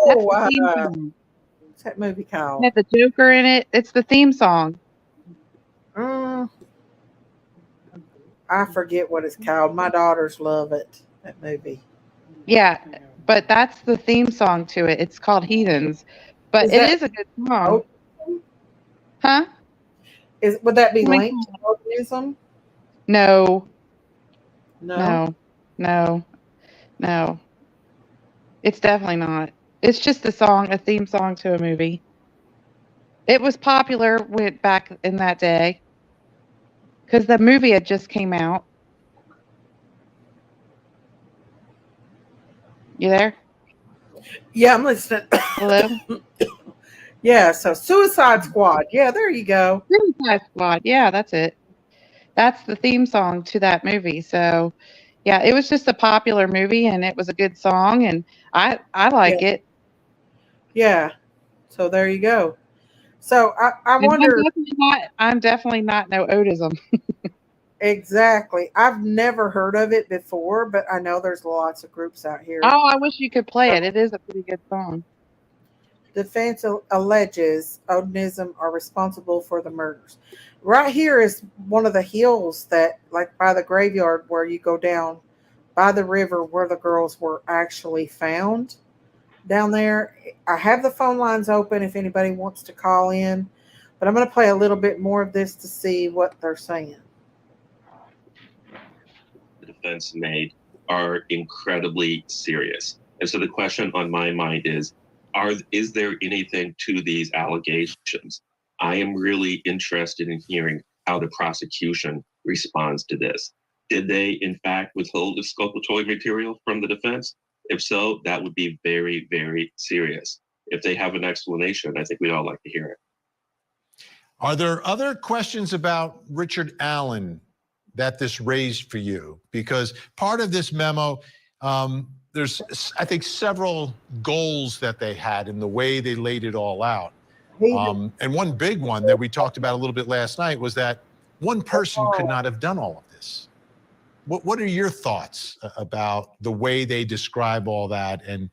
theme song. What's that movie called? It had the Joker in it. It's the theme song. I forget what it's called. My daughters love it, that movie. Yeah, but that's the theme song to it. It's called Heathens. But it is a good song. Huh? Would that be linked to Odinism? No. No. It's definitely not. It's just a theme song to a movie. It was popular back in that day because the movie had just came out. You there? Yeah, I'm listening. Hello? Yeah, so Suicide Squad. Yeah, there you go. Suicide Squad. Yeah, that's it. That's the theme song to that movie. So, yeah, it was just a popular movie, and it was a good song, and I like it. Yeah. So there you go. So I wonder. I'm definitely not no Odism. Exactly. I've never heard of it before, but I know there's lots of groups out here. Oh, I wish you could play it. It is a pretty good song. Defense alleges Odinism are responsible for the murders. Right here is one of the hills that, like by the graveyard where you go down by the river where the girls were actually found down there. I have the phone lines open if anybody wants to call in, but I'm going to play a little bit more of this to see what they're saying. The defense made are incredibly serious. And so the question on my mind is there anything to these allegations? I am really interested in hearing how the prosecution responds to this. Did they, in fact, withhold exculpatory material from the defense? If so, that would be very, very serious. If they have an explanation, I think we'd all like to hear it. Are there other questions about Richard Allen that this raised for you? Because part of this memo, there's, I think, several goals that they had in the way they laid it all out. And one big one that we talked about a little bit last night was that one person could not have done all of this. What are your thoughts about the way they describe all that and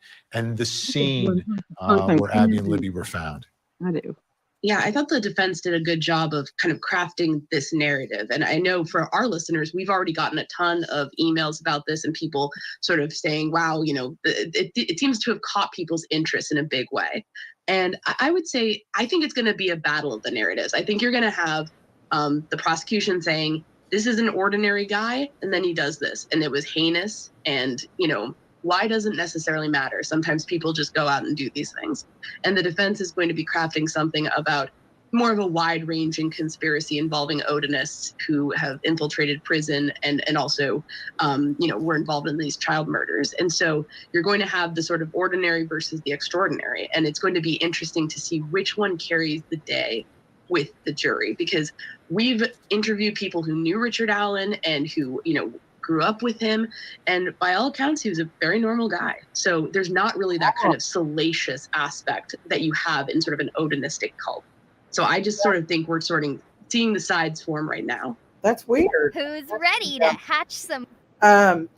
the scene where Abby and Libby were found? I do. Yeah, I thought the defense did a good job of kind of crafting this narrative. And I know for our listeners, we've already gotten a ton of emails about this and people sort of saying, wow, you know, it seems to have caught people's interest in a big way. And I would say, I think it's going to be a battle of the narratives. I think you're going to have the prosecution saying, this is an ordinary guy, and then he does this, and it was heinous, and, you know, why doesn't necessarily matter. Sometimes people just go out and do these things. And the defense is going to be crafting something about more of a wide-ranging conspiracy involving Odinists who have infiltrated prison and also, you know, were involved in these child murders. And so you're going to have the sort of ordinary versus the extraordinary. And it's going to be interesting to see which one carries the day with the jury, because we've interviewed people who knew Richard Allen and who, you know, grew up with him, and by all accounts he was a very normal guy. So there's not really that kind of salacious aspect that you have in sort of an Odinistic cult. So I just sort of think we're seeing the sides form right now. That's weird. Who's ready to hatch some?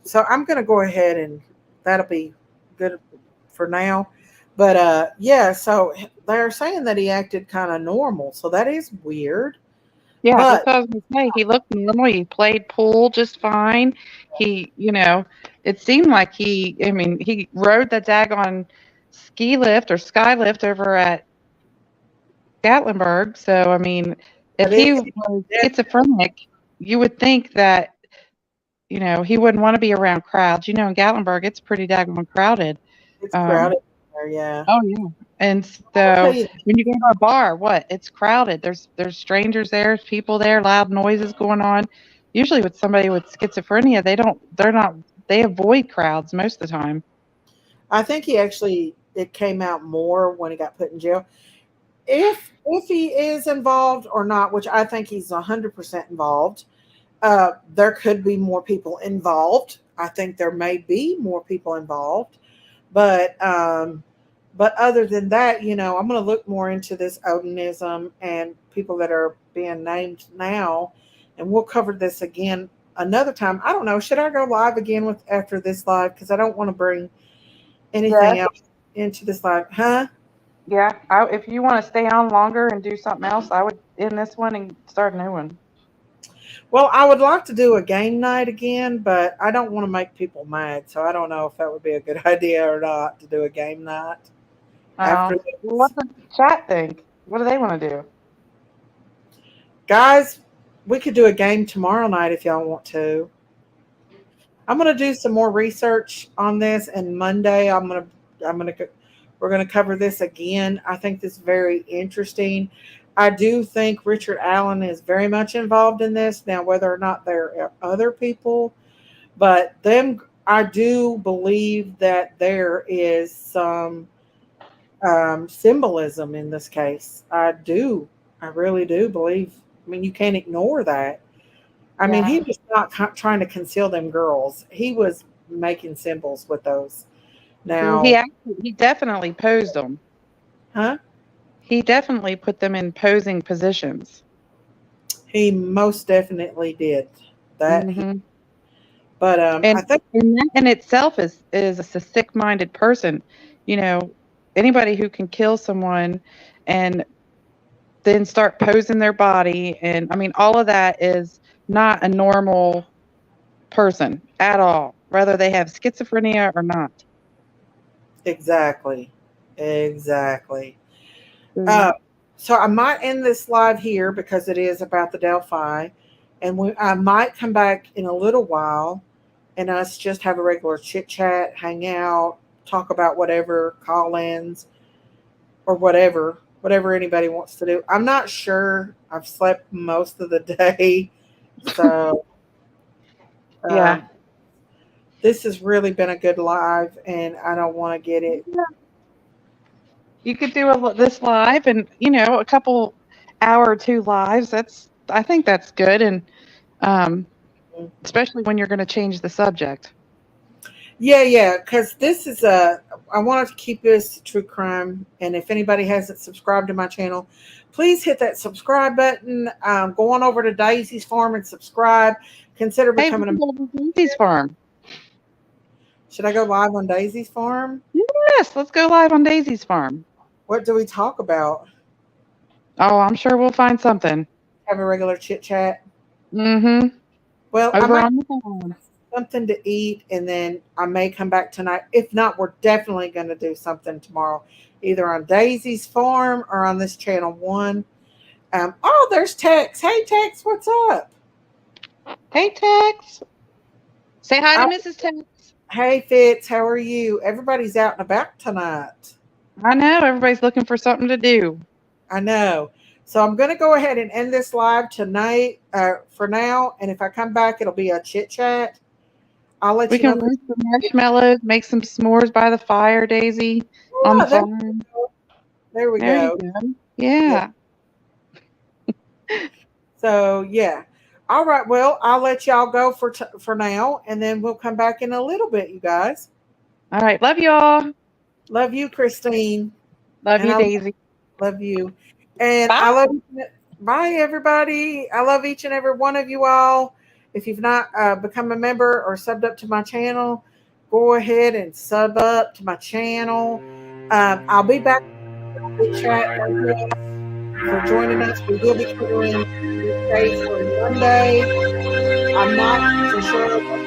So I'm going to go ahead and that'll be good for now. But yeah, so they're saying that he acted kind of normal. So that is weird. Yeah, But- that's what I was going to say. He looked normal. He played pool just fine. He, you know, it seemed like he rode the daggone ski lift or sky lift over at Gatlinburg. So, I mean, if he was schizophrenic, you would think that, you know, he wouldn't want to be around crowds. You know, in Gatlinburg, it's pretty daggone crowded. It's crowded there, yeah. Oh, yeah. And so when you go to a bar, it's crowded. There's strangers there, there's people there, loud noises going on. Usually with somebody with schizophrenia, they avoid crowds most of the time. I think it came out more when he got put in jail. If he is involved or not, which I think he's 100% involved, there could be more people involved. I think there may be more people involved, but other than that, you know, I'm going to look more into this Odinism and people that are being named now, and we'll cover this again another time. I don't know. Should I go live again after this live? Because I don't want to bring anything else into this live, huh? Yeah, if you want to stay on longer and do something else, I would end this one and start a new one. Well, I would like to do a game night again, but I don't want to make people mad, so I don't know if that would be a good idea or not to do a game night. What does the chat think? What do they want to do? Guys, we could do a game tomorrow night if y'all want to. I'm going to do some more research on this, and Monday we're going to cover this again. I think this is very interesting. I do think Richard Allen is very much involved in this. Now, whether or not there are other people, but I do believe that there is some symbolism in this case. I really do believe. I mean, you can't ignore that. I mean, he was not trying to conceal them girls. He was making symbols with those. Now he definitely posed them. Huh? He definitely put them in posing positions. He most definitely did. That, Mhm. but I And think that in itself is a sick-minded person. You know, anybody who can kill someone and then start posing their body, and I mean, all of that is not a normal person at all, whether they have schizophrenia or not. exactly, exactly. Mm. So I might end this live here because it is about the Delphi, and I might come back in a little while, and us just have a regular chit chat, hang out, talk about whatever call-ins or whatever anybody wants to do. I'm not sure. I've slept most of the day, so Yeah. this has really been a good live, and I don't want to get it. You could do this live and, a couple hour or two lives. I think that's good. And especially when you're going to change the subject. Yeah, because this is I wanted to keep this true crime, and if anybody hasn't subscribed to my channel, please hit that subscribe button. Go on over to Daisy's Farm and subscribe. Consider becoming Daisy's Farm. Should I go live on Daisy's Farm? Yes, let's go live on Daisy's Farm. What do we talk about? Oh, I'm sure we'll find something. Have a regular chit chat. Mm-hmm. Well, Over I might on the phone. something to eat, and then I may come back tonight. If not, we're definitely going to do something tomorrow, either on Daisy's Farm or on this channel 1. Oh, there's Tex. Hey, Tex, what's up? Hey, Tex. Say hi to Mrs. Tex. Hey, Fitz, how are you? Everybody's out and about tonight. I know. Everybody's looking for something to do. I know. So I'm going to go ahead and end this live tonight for now. And if I come back, it'll be a chit chat. I'll let We you know. can roast some marshmallows, make some s'mores by the fire, Daisy, on the farm. There we There go. you go. Yeah. So, yeah. All right. Well, I'll let y'all go for now, and then we'll come back in a little bit, you guys. All right. Love y'all. Love you, Christine. Love And you, I Daisy. love you. And Bye. I love you. Bye, everybody. I love each and every one of you all. If you've not become a member or subbed up to my channel, go ahead and sub up to my channel. I'll be back in the chat. Thank you for joining us. We will be covering this case on Monday. I'm not for sure.